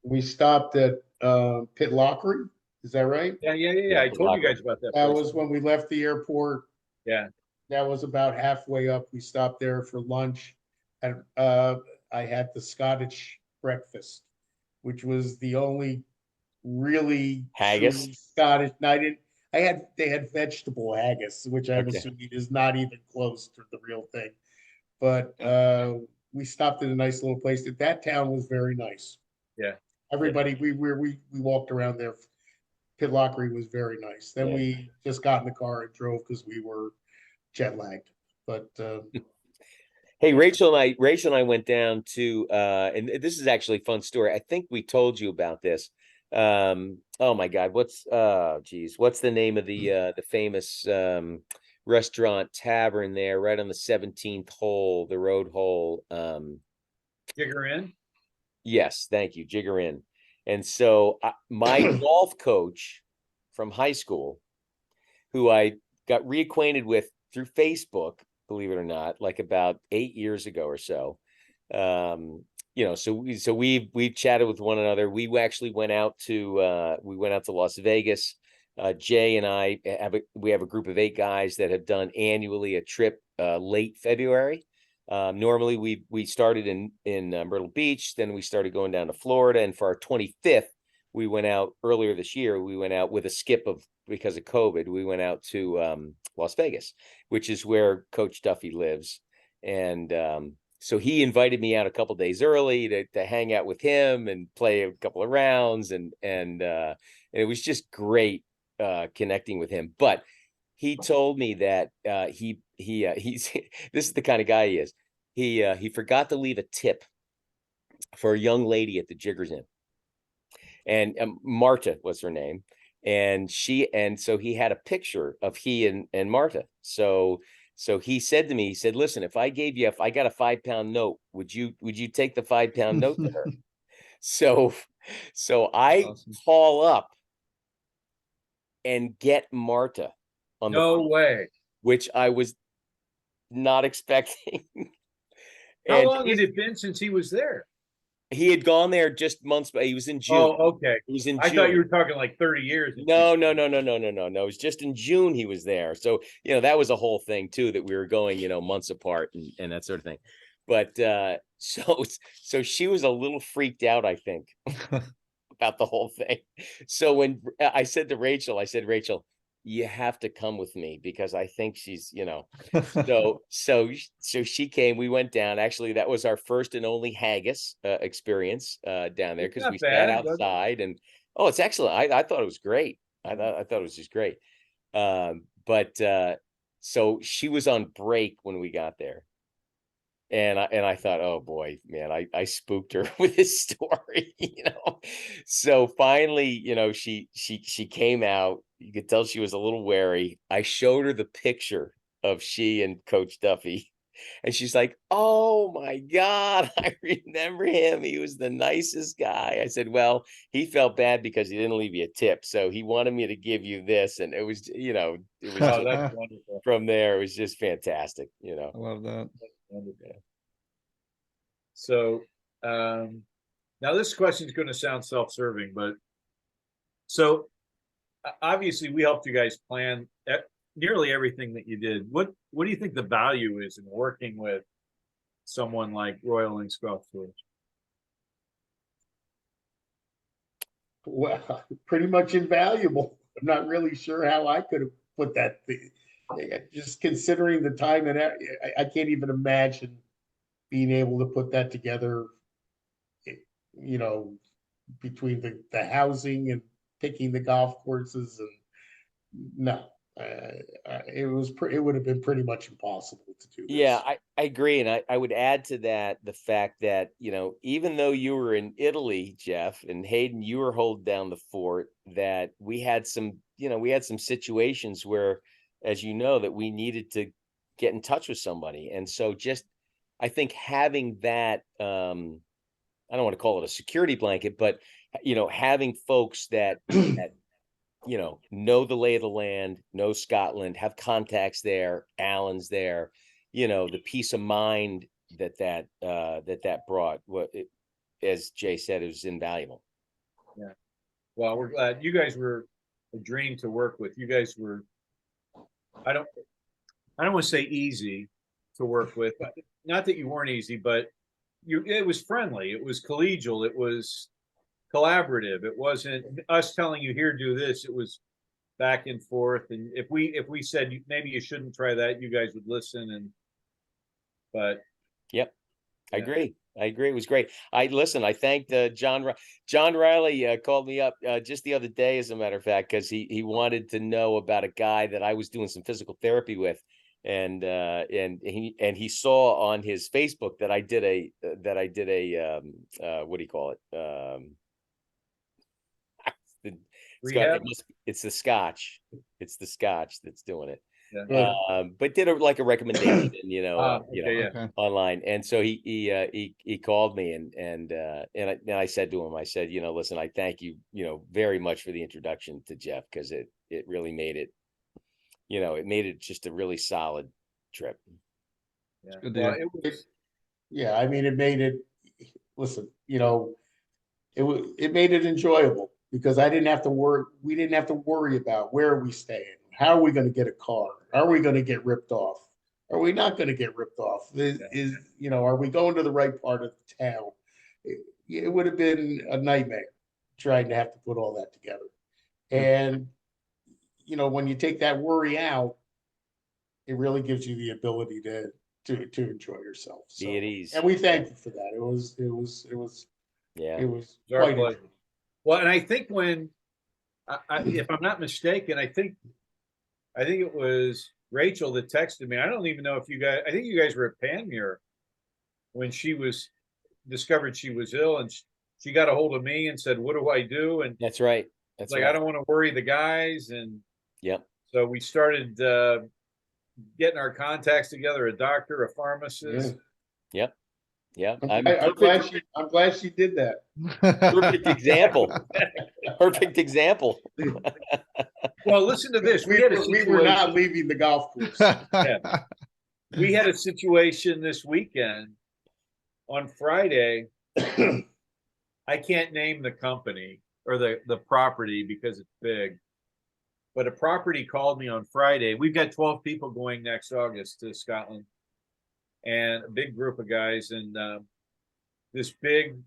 we stopped at Pitlochry. Is that right? Yeah. I told you guys about that That place. was when we left the airport. Yeah. That was about halfway up. We stopped there for lunch, and I had the Scottish breakfast, which was the only really Haggis? truly Scottish. No, they had vegetable haggis, which I'm assuming is not even close to the real thing. But we stopped at a nice little place. That town was very nice. Yeah. Everybody, we walked around there. Pitlochry was very nice. Then we just got in the car and drove because we were jet lagged. But hey, Rachel and I went down to and this is actually a fun story. I think we told you about this. Oh my God, what's the name of the famous restaurant tavern there right on the 17th hole, the road hole? Jigger Inn? Yes, thank you, Jigger Inn. And so my golf coach from high school, who I got reacquainted with through Facebook, believe it or not, like about 8 years ago or so. So we've chatted with one another. We actually went out to Las Vegas. Jay and I have a group of 8 guys that have done annually a trip late February. Normally we started in Myrtle Beach, then we started going down to Florida, and for our 25th, we went out earlier this year. We went out with a skip because of COVID. We went out to Las Vegas, which is where Coach Duffy lives, and so he invited me out a couple days early to hang out with him and play a couple of rounds, and it was just great connecting with him. But he told me that he's this is the kind of guy he is. He forgot to leave a tip for a young lady at the Jiggers Inn, and Marta was her name, and so he had a picture of he and Marta. So he said to me, he said, "Listen, if I got a £5 note, would you take the £5 note to her?" So So I Awesome. call up and get Marta on the No phone, way. which I was not expecting. How And long had it been since he was there? he had gone there just months, but he was in June. Oh, okay. He was in I June. thought you were talking like 30 years. No. It was just in June he was there. So, that was a whole thing too, that we were going, months apart and that sort of thing. But so she was a little freaked out, I think, about the whole thing. So when I said to Rachel, Rachel, you have to come with me because I think she's, so she came, we went down. Actually, that was our first and only haggis experience down there, because we sat outside and it's excellent. I thought it was great. I thought it was just great. But so she was on break when we got there. And I thought, oh boy, man, I spooked her with this story, So finally, she came out. You could tell she was a little wary. I showed her the picture of she and Coach Duffy, and she's like, "Oh my God, I remember him. He was the nicest guy." I said, "Well, he felt bad because he didn't leave you a tip, so he wanted me to give you this." And it was, it was Oh, that's wonderful. from there. It was just fantastic, I love that. Wonderful. So now this question is going to sound self-serving, but so obviously we helped you guys plan nearly everything that you did. What do you think the value is in working with someone like Royal Links Golf Tours? Well, pretty much invaluable. I'm not really sure how I could have put that thing. Just considering the time and I can't even imagine being able to put that together, you know, between the housing and picking the golf courses, and no, it would have been pretty much impossible to do this. Yeah, I agree. And I would add to that the fact that, even though you were in Italy, Jeff, and Hayden, you were holding down the fort, that we had some situations where, as you know, that we needed to get in touch with somebody. And so just, I think having that, I don't want to call it a security blanket, but, having folks that, know the lay of the land, know Scotland, have contacts there, Alan's there, the peace of mind that brought, as Jay said, it was invaluable. Yeah. Well, we're glad you guys were a dream to work with. You guys were, I don't want to say easy to work with. Not that you weren't easy, but it was friendly. It was collegial. It was collaborative. It wasn't us telling you, here, do this. It was back and forth. And if we said maybe you shouldn't try that, you guys would listen. Yep. I agree. It was great. I thanked John Riley called me up just the other day, as a matter of fact, because he wanted to know about a guy that I was doing some physical therapy with. And he saw on his Facebook that I did a what do you call it? It's the Scotch. It's the Scotch that's doing it. Yeah. But did a recommendation, Okay. online. And so he called me and I said to him, I said, listen, I thank you, very much for the introduction to Jeff, because it really made it, it made it just a really solid trip. Yeah. Well, yeah, I mean, it made it, listen, it made it enjoyable, because we didn't have to worry about where are we staying, how are we going to get a car, are we going to get ripped off, are we not going to get ripped off, are we going to the right part of the town? It would have been a nightmare trying to have to put all that together. And when you take that worry out, it really gives you the ability to enjoy yourself. So, be at ease. And we thank you for that. It was quite a pleasure. Well, and I think when, if I'm not mistaken, I think it was Rachel that texted me. I don't even know if I think you guys were at Panmure when she was discovered she was ill, and she got a hold of me and said, "What do I do?" And that's right. That's like, right. I don't want to worry the guys. And yep. So we started getting our contacts together, a doctor, a pharmacist. Yep. Yeah. I'm glad she did that. Perfect example. Perfect example. Well, listen to this. We were not leaving the golf course. Yeah. We had a situation this weekend on Friday. I can't name the company or the property because it's big, but a property called me on Friday. We've got 12 people going next August to Scotland, and a big group of guys, and this big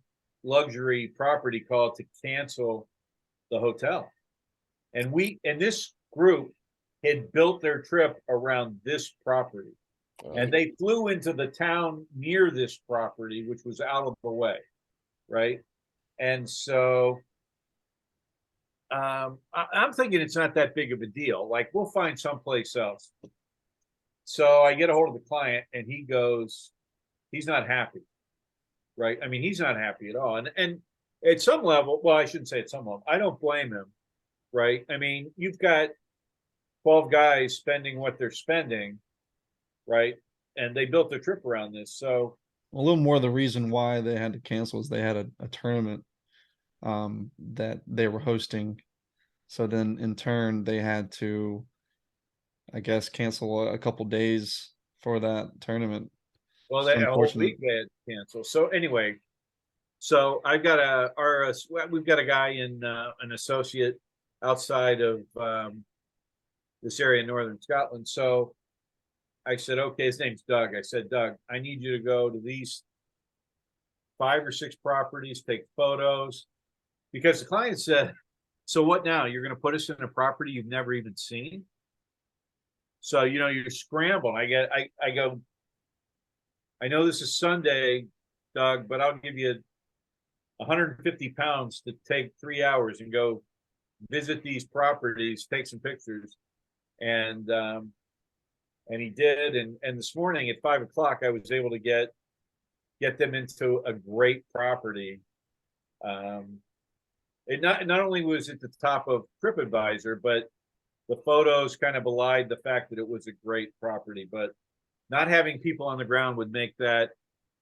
luxury property called to cancel the hotel. And this group had built their trip around this property. And they flew into the town near this property, which was out of the way, right? And so I'm thinking it's not that big of a deal. Like, we'll find someplace else. So I get a hold of the client, and he goes, he's not happy, right? I mean, he's not happy at all. And at some level, well, I shouldn't say at some level, I don't blame him, right? I mean, you've got 12 guys spending what they're spending, right? And they built their trip around this. So a little more the reason why they had to cancel is they had a tournament that they were hosting. So then in turn they had to, I guess, cancel a couple days for that tournament. Well, that whole week they had to cancel. So anyway, so I've got we've got a guy in an associate outside of this area in northern Scotland. So I said, okay, his name's Doug. I said, Doug, I need you to go to these 5 or 6 properties, take photos, because the client said, so what now? You're going to put us in a property you've never even seen? So, you're scrambling. I go, I know this is Sunday, Doug, but I'll give you 150 pounds to take 3 hours and go visit these properties, take some pictures. And he did. And this morning at 5 o'clock, I was able to get them into a great property. It not only was it the top of TripAdvisor, but the photos kind of belied the fact that it was a great property. But not having people on the ground would make that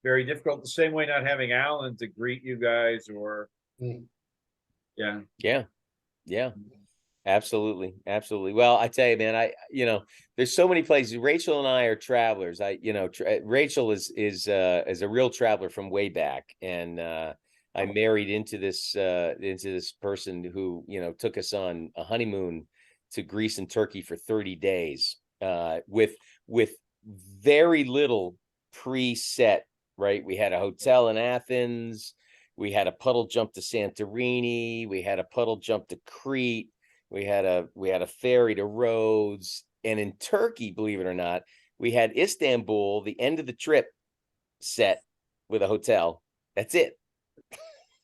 very difficult. The same way not having Alan to greet you guys or Yeah. Absolutely. Well, I tell you, man, there's so many places. Rachel and I are travelers. Rachel is a real traveler from way back, and I married into this person who took us on a honeymoon to Greece and Turkey for 30 days with very little preset. Right, we had a hotel in Athens, we had a puddle jump to Santorini, we had a puddle jump to Crete. We had a ferry to Rhodes, and in Turkey, believe it or not, we had Istanbul, the end of the trip set with a hotel. That's it.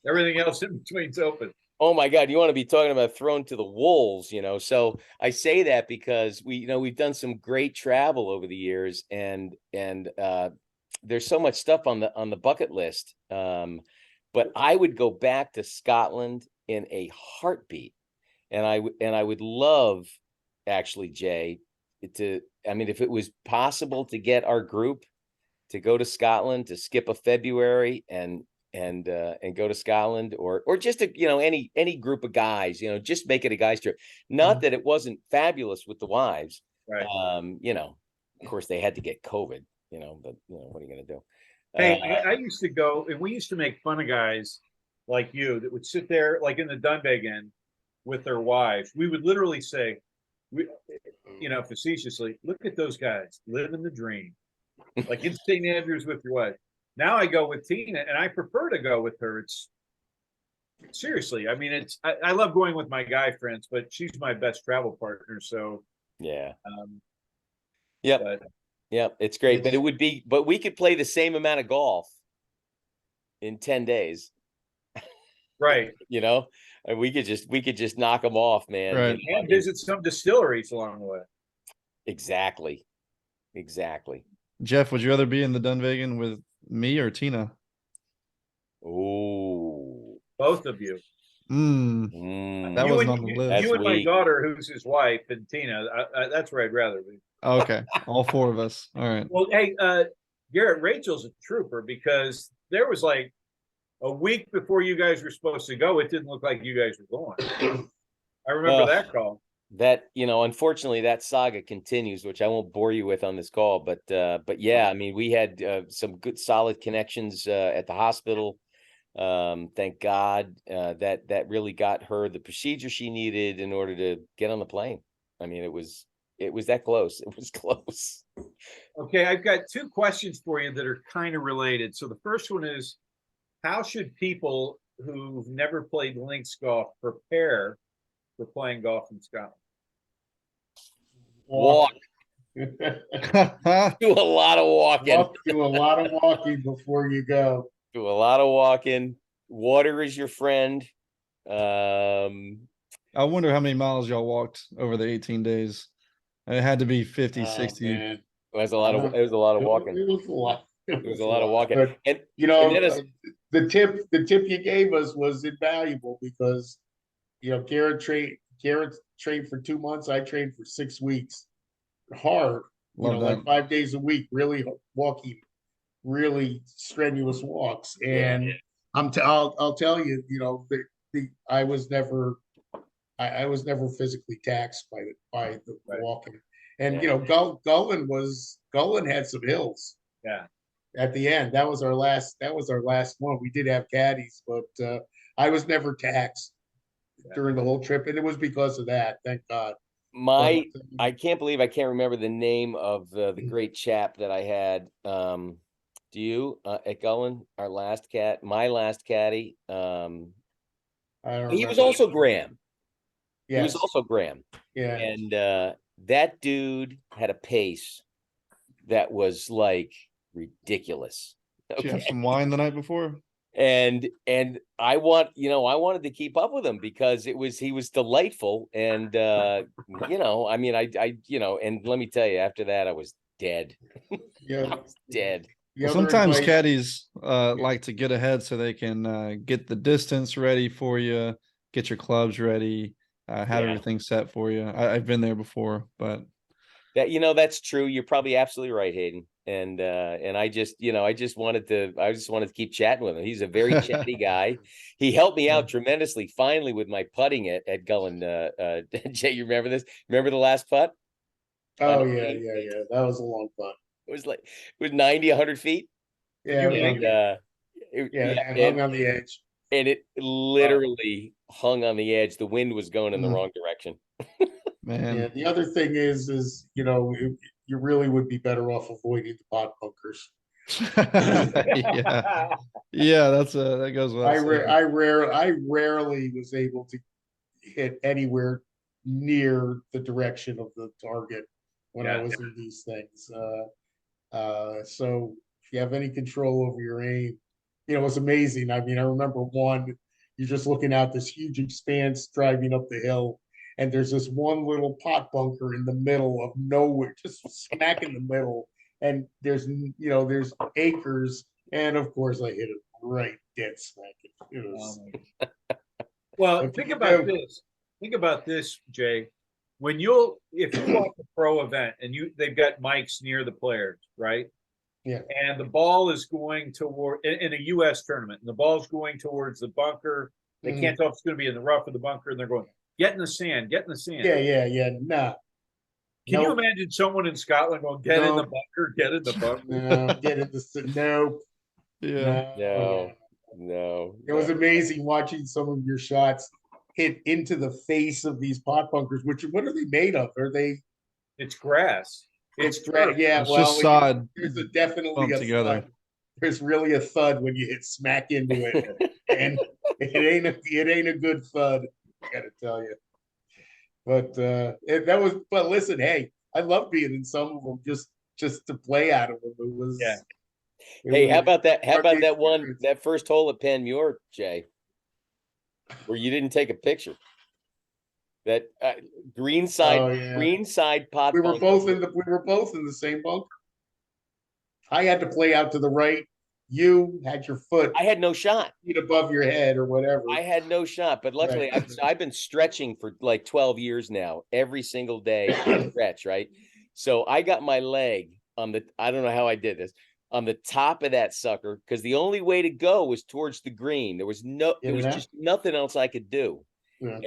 Everything else in between's open. Oh my God, you want to be talking about thrown to the wolves, So I say that because we've done some great travel over the years, and there's so much stuff on the bucket list. But I would go back to Scotland in a heartbeat. And I would love, actually, Jay, if it was possible to get our group to go to Scotland, to skip a February and go to Scotland, or just any group of guys, just make it a guys trip. Not that it wasn't fabulous with the wives, right? Of course they had to get COVID, but what are you going to do? Hey, I used to go, and we used to make fun of guys like you that would sit there, like in the Dunvegan, with their wives. We would literally say, facetiously, look at those guys living the dream, like in St. Andrews with your wife. Now I go with Tina, and I prefer to go with her. It's seriously, I love going with my guy friends, but she's my best travel partner. So yeah, it's great. But we could play the same amount of golf in 10 days, right? And we could just knock them off, man. Right. And visit some distilleries along the way. Exactly. Jeff, would you rather be in the Dunvegan with me or Tina? Oh, both of you. That wasn't on the list. You and my daughter, who's his wife, and Tina. That's where I'd rather be. Okay, all 4 of us. All right. Well, hey, Garrett, Rachel's a trooper because there was like a week before you guys were supposed to go. It didn't look like you guys were going. I remember that call. That, unfortunately that saga continues, which I won't bore you with on this call, but yeah, I mean, we had some good solid connections at the hospital. Thank God that really got her the procedure she needed in order to get on the plane. I mean, it was that close. It was close. Okay, I've got two questions for you that are kind of related. So the first one is, how should people who've never played links golf prepare for playing golf in Scotland? Walk. Do a lot of walking. Do a lot of walking before you go. Do a lot of walking. Water is your friend. I wonder how many miles y'all walked over the 18 days. It had to be 50, 60. Man. It was a lot of walking. It was a lot. It was a lot of walking. But, And the tip you gave us was invaluable because, Garrett trained for 2 months. I trained for 6 weeks. Hard, like 5 days a week, really walking, really strenuous walks. And I'll tell you, I was never physically taxed by the walking. And Gullen had some hills. Yeah. At the end, that was our last one. We did have caddies, but I was never taxed during the whole trip, and it was because of that. Thank God. I can't believe I can't remember the name of the great chap that I had. Do you at Gullen, my last caddy? He was also Graham. Yes. He was also Graham. Yeah. And that dude had a pace that was like ridiculous. Okay. Did you have some wine the night before? And I wanted to keep up with him because he was delightful. And I mean, and let me tell you, after that, I was dead. Yeah. I was dead. Well, sometimes caddies like to get ahead so they can get the distance ready for you, get your clubs ready, have everything set for you. I've been there before, but that's true. You're probably absolutely right, Hayden. And I just wanted to keep chatting with him. He's a very chatty guy. He helped me out tremendously finally with my putting at Gullen. Jay, you remember this? Remember the last putt? Oh yeah. That was a long putt. It was 90, 100 feet. Yeah. And hung on the edge. And it literally hung on the edge. The wind was going in the wrong direction. Man. Yeah. The other thing is you really would be better off avoiding the pot bunkers. Yeah, that goes well. I rarely was able to hit anywhere near the direction of the target when I was in these things. So if you have any control over your aim, it's amazing. I mean, I remember you're just looking out this huge expanse driving up the hill, and there's this one little pot bunker in the middle of nowhere, just smack in the middle. And there's acres. And of course I hit it right dead smack. It was, well, think about this, Jay. If you watch a pro event and they've got mics near the players, right? Yeah. And the ball is going toward in a US tournament, and the ball's going towards the bunker. They can't tell if it's going to be in the rough of the bunker, and they're going, get in the sand. Yeah. Nah. Can you imagine someone in Scotland going, get in the bunker, get in the bunker? No, get in the no. Yeah. No. It was amazing watching some of your shots hit into the face of these pot bunkers. What are they made of? Are they? It's grass. It's grass. Yeah. It's just sod. There's definitely a together. thud. There's really a thud when you hit smack into it, and it ain't a good thud. I gotta tell you. But but listen, hey, I love being in some of them just to play out of them. It was Hey, how about that first hole at Panmure, Jay, where you didn't take a picture? That green side pot. We were both in the same bunker. I had to play out to the right. You had your foot. I had no shot. Feet above your head or whatever. I had no shot, but luckily I've been stretching for like 12 years now, every single day I stretch, right? So I got my leg on I don't know how I did this, on the top of that sucker, because the only way to go was towards the green. There was just nothing else I could do. Yeah.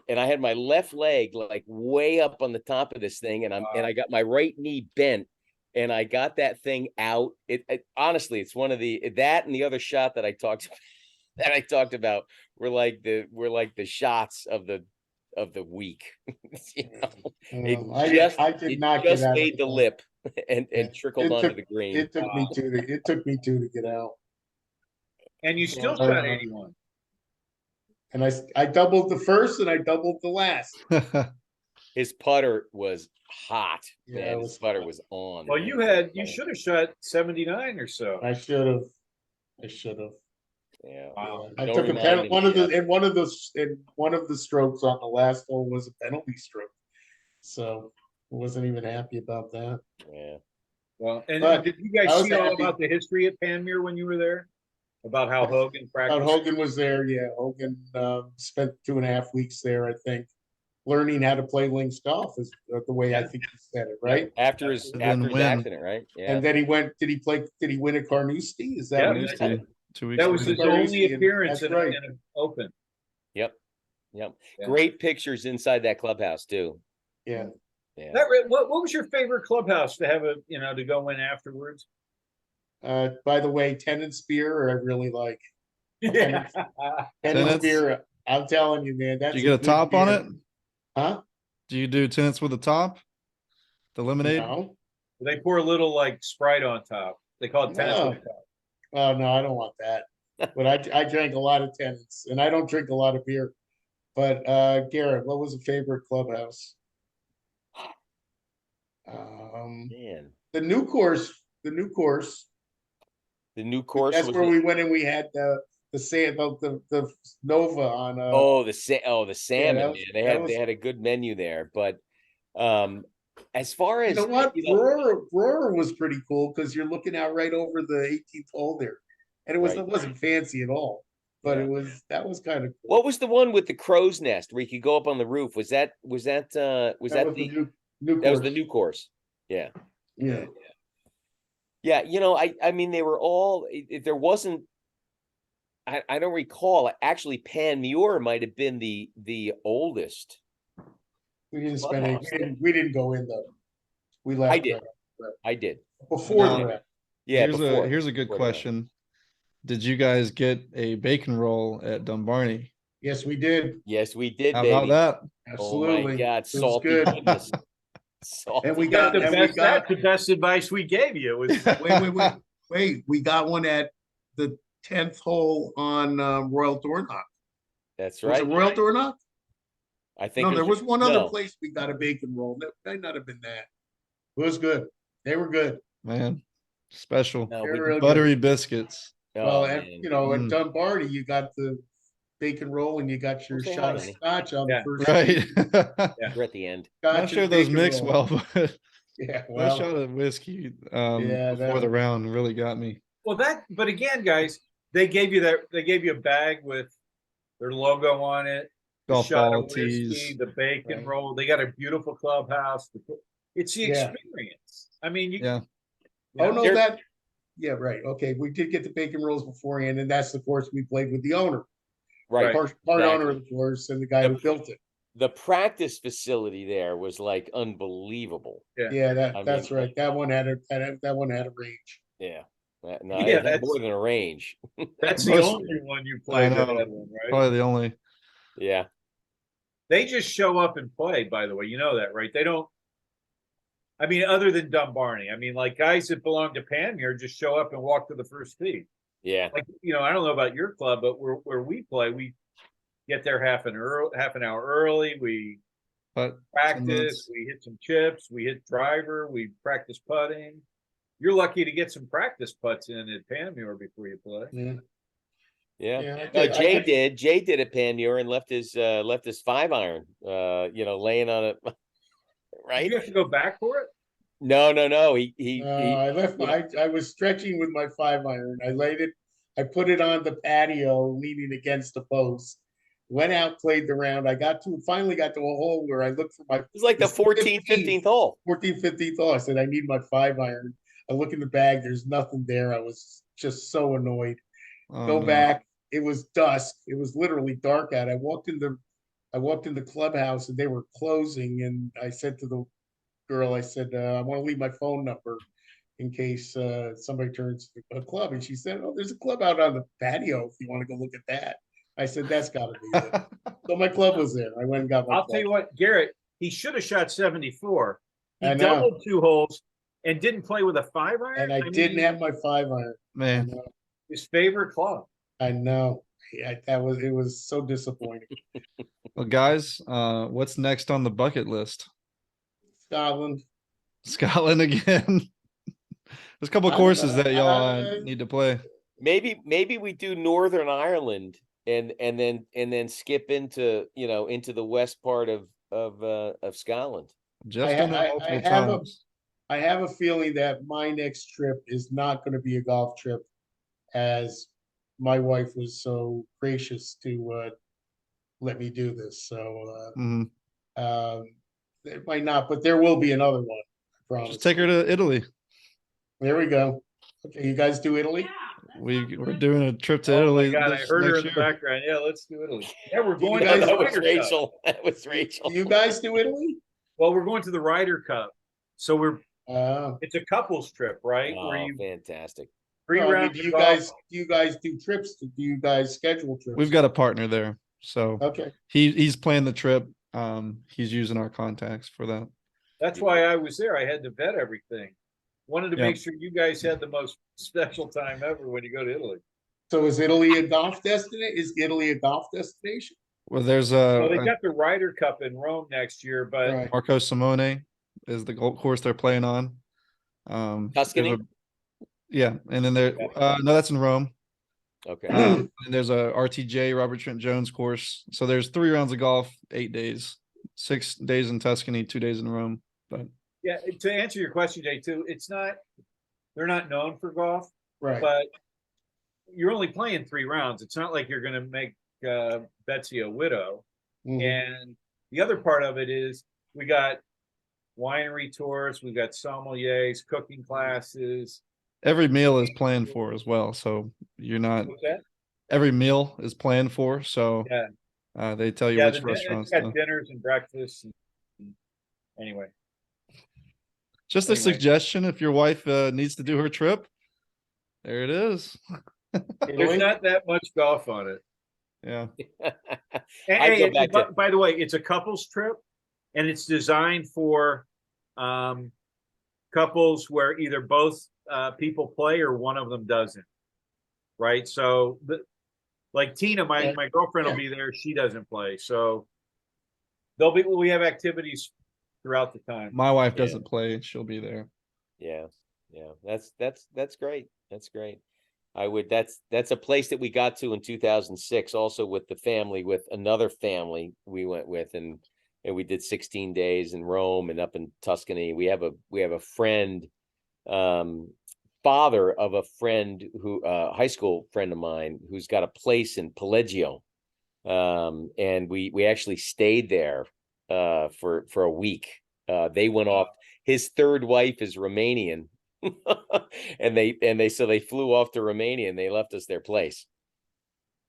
And I had my left leg like way up on the top of this thing, and I got my right knee bent, and I got that thing out. It honestly, it's one of that and the other shot that I talked about were like the shots of the week. You know? I did not get just out made the lip and trickled onto the green. It took me two to get out. And you still shot 81. And I doubled the first and I doubled the last. His putter was hot. Yeah, man. His putter was on. Well, you should have shot 79 or so. I should have. Yeah. Wow. I took a penalty. One of the strokes on the last hole was a penalty stroke, so I wasn't even happy about that. Yeah. Well, and But did you guys see all about the history at Panmure when you were there? About how Hogan practiced? Hogan was there. Yeah, Hogan spent 2.5 weeks there, I think, learning how to play links golf. Is the way I think he said it, right? After his accident, right? Yeah. And then he went. Did he win at Carnoustie? Is that what he said? 2 weeks. That was his only appearance in an Open. Yep. Yeah. Great pictures inside that clubhouse too. Yeah. Yeah. What was your favorite clubhouse to have to go in afterwards? By the way, Tennant Spear, I really like. Yeah. Tennant Spear, I'm telling you, man. Do you get a top beer. on it? Huh? Do you do tenants with a top? The lemonade? No. They pour a little like Sprite on top. They call it tenants with a top. Oh no, I don't want that. But I drank a lot of Tennants, and I don't drink a lot of beer. But Garrett, what was a favorite clubhouse? Man. The new course. The new course. That's where we went and we had the Nova on. The salmon, man. They had a good menu there, but as far as you know what, Roar was pretty cool because you're looking out right over the 18th hole there, and it wasn't fancy at all, but that was kind of cool. What was the one with the crow's nest where you could go up on the roof? Was that the new course? Yeah. Yeah. Yeah, I mean, they were all. There wasn't. I don't recall. Actually, Panmure might have been the oldest. We didn't spend any. We didn't go in though. We left. I did. I did before the wreck. Yeah. Here's a good question. Did you guys get a bacon roll at Dumbarton? Yes, we did. Yes, we did. How baby. about that? Absolutely. Oh my God, salty good. goodness. And we got that's the best advice we gave you. Wait. We got one at the 10th hole on Royal Dornoch. That's right. Was it Royal Dornoch? I think there was one other place we got a bacon roll. That might not have been that. It was good. They were good. Man, special. No, buttery biscuits. Well, and at Dumbarton, you got the bacon roll and you got your shot of scotch on the first. Right. We're at the end. I'm not sure those mix well, but that shot of whiskey before the round really got me. Well, but again, guys, they gave you a bag with their logo on it, golf shot ball of whiskey, tees, the bacon roll. They got a beautiful clubhouse. It's the experience. I mean, right. Okay, we did get the bacon rolls beforehand, and that's the course we played with the owner. Right. Part owner of the course and the guy who built it. The practice facility there was like unbelievable. Yeah, that's right. That one had a range. Yeah. That's more than a range. That's the only one you played. That one, right? Probably the only. Yeah. They just show up and play, by the way. You know that, right? They don't. I mean, other than Dumbarton. I mean, like guys that belong to Panmure just show up and walk to the first tee. Yeah. Like, I don't know about your club, but where we play, we get there half an hour early. We practice, we hit some chips, we hit driver, we practice putting. You're lucky to get some practice putts in at Panmure before you play. Yeah. Jay did at Panmure and left his 5-iron, laying on it. Right. Did you have to go back for it? No. I left. I was stretching with my 5-iron. I laid it. I put it on the patio, leaning against the post. Went out, played the round. I finally got to a hole where I looked for my. It was like the 14th, 15th hole. 14th, 15th hole. I said, I need my 5-iron. I look in the bag, there's nothing there. I was just so annoyed. Oh, Go no. back. It was dusk. It was literally dark out. I walked in the clubhouse and they were closing. And I said to the girl, I said, I want to leave my phone number in case somebody turns to a club. And she said, oh, there's a club out on the patio if you want to go look at that. I said, that's got to be it. So my club was there. I went and got my I'll club. tell you what, Garrett, he should have shot 74. He I know. doubled 2 holes and didn't play with a 5-iron. And I didn't have my 5-iron. Man. His favorite club. I know. Yeah, it was so disappointing. Well, guys, what's next on the bucket list? Scotland. Scotland again. There's a couple of courses that y'all need to play. Maybe we do Northern Ireland and then skip into into the west part of Scotland. Just done that multiple times. I have a feeling that my next trip is not going to be a golf trip, as my wife was so gracious to let me do this. So it might not, but there will be another one. I promise. Just take her to Italy. There we go. Okay, you guys do Italy? We're doing a trip to Italy. God, I heard her in the background. Yeah, let's do Italy. Yeah, we're going to guys, the that was Ryder Rachel. Cup. That was Rachel. You guys do Italy? Well, we're going to the Ryder Cup. So it's a couples trip, right? Oh, fantastic. 3 No, I mean, rounds. do you guys do trips? Do you guys schedule trips? We've got a partner there. So okay. He's planning the trip. He's using our contacts for that. That's why I was there. I had to vet everything. Wanted to make sure you guys had the most special time ever when you go to Italy. So is Italy a golf destination? Is Italy a golf destination? Well, there's Well, they got the Ryder Cup in Rome next year, but Right. Marco Simone is the golf course they're playing on. Tuscany? Yeah, and then there no, that's in Rome. Okay. And there's a RTJ, Robert Trent Jones course. So there's 3 rounds of golf, 8 days, 6 days in Tuscany, 2 days in Rome. But yeah, to answer your question, Jay, too, they're not known for golf, Right. but you're only playing 3 rounds. It's not like you're going to make Betsy a widow. Mhm. And the other part of it is we got winery tours, we got sommeliers, cooking classes. every meal is planned for as well. So you're not. What's that? Every meal is planned for. So Yeah. They tell you which restaurants. It's got dinners and breakfasts. Anyway. Just a suggestion: if your wife needs to do her trip, there it is. There's not that much golf on it. Yeah. By the way, it's a couples trip, and it's designed for couples where either both people play or one of them doesn't. Right. So, like Tina, my girlfriend will be there. She doesn't play, so we have activities throughout the time. My wife doesn't play; she'll be there. Yeah. That's great. That's great. That's a place that we got to in 2006, also with the family, with another family we went with, and we did 16 days in Rome and up in Tuscany. We have a friend, father of a friend who high school friend of mine who's got a place in Palleggio, and we actually stayed there for a week. They went off. His third wife is Romanian. and they flew off to Romania and they left us their place.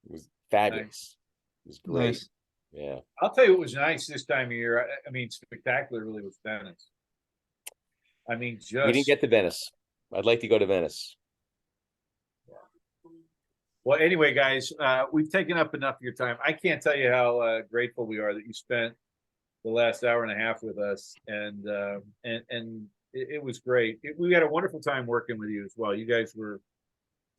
It was fabulous. Nice. It was great. Nice. Yeah. I'll tell you what was nice this time of year. I mean, spectacularly was Venice. I mean, we didn't get to Venice. I'd like to go to Venice. Well, anyway, guys, we've taken up enough of your time. I can't tell you how grateful we are that you spent the last hour and a half with us, and it was great. We had a wonderful time working with you as well. You guys were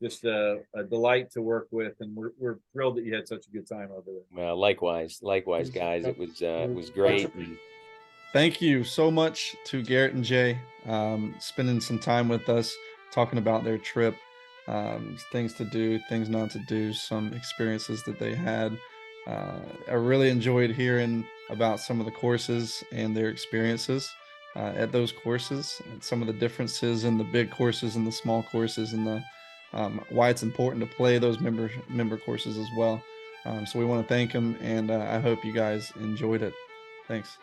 just a delight to work with, and we're thrilled that you had such a good time over there. Well, likewise, guys. It was great. Thank you so much to Garrett and Jay, spending some time with us, talking about their trip, things to do, things not to do, some experiences that they had. I really enjoyed hearing about some of the courses and their experiences at those courses, and some of the differences in the big courses and the small courses, and the why it's important to play those member courses as well. So we want to thank them, and I hope you guys enjoyed it. Thanks.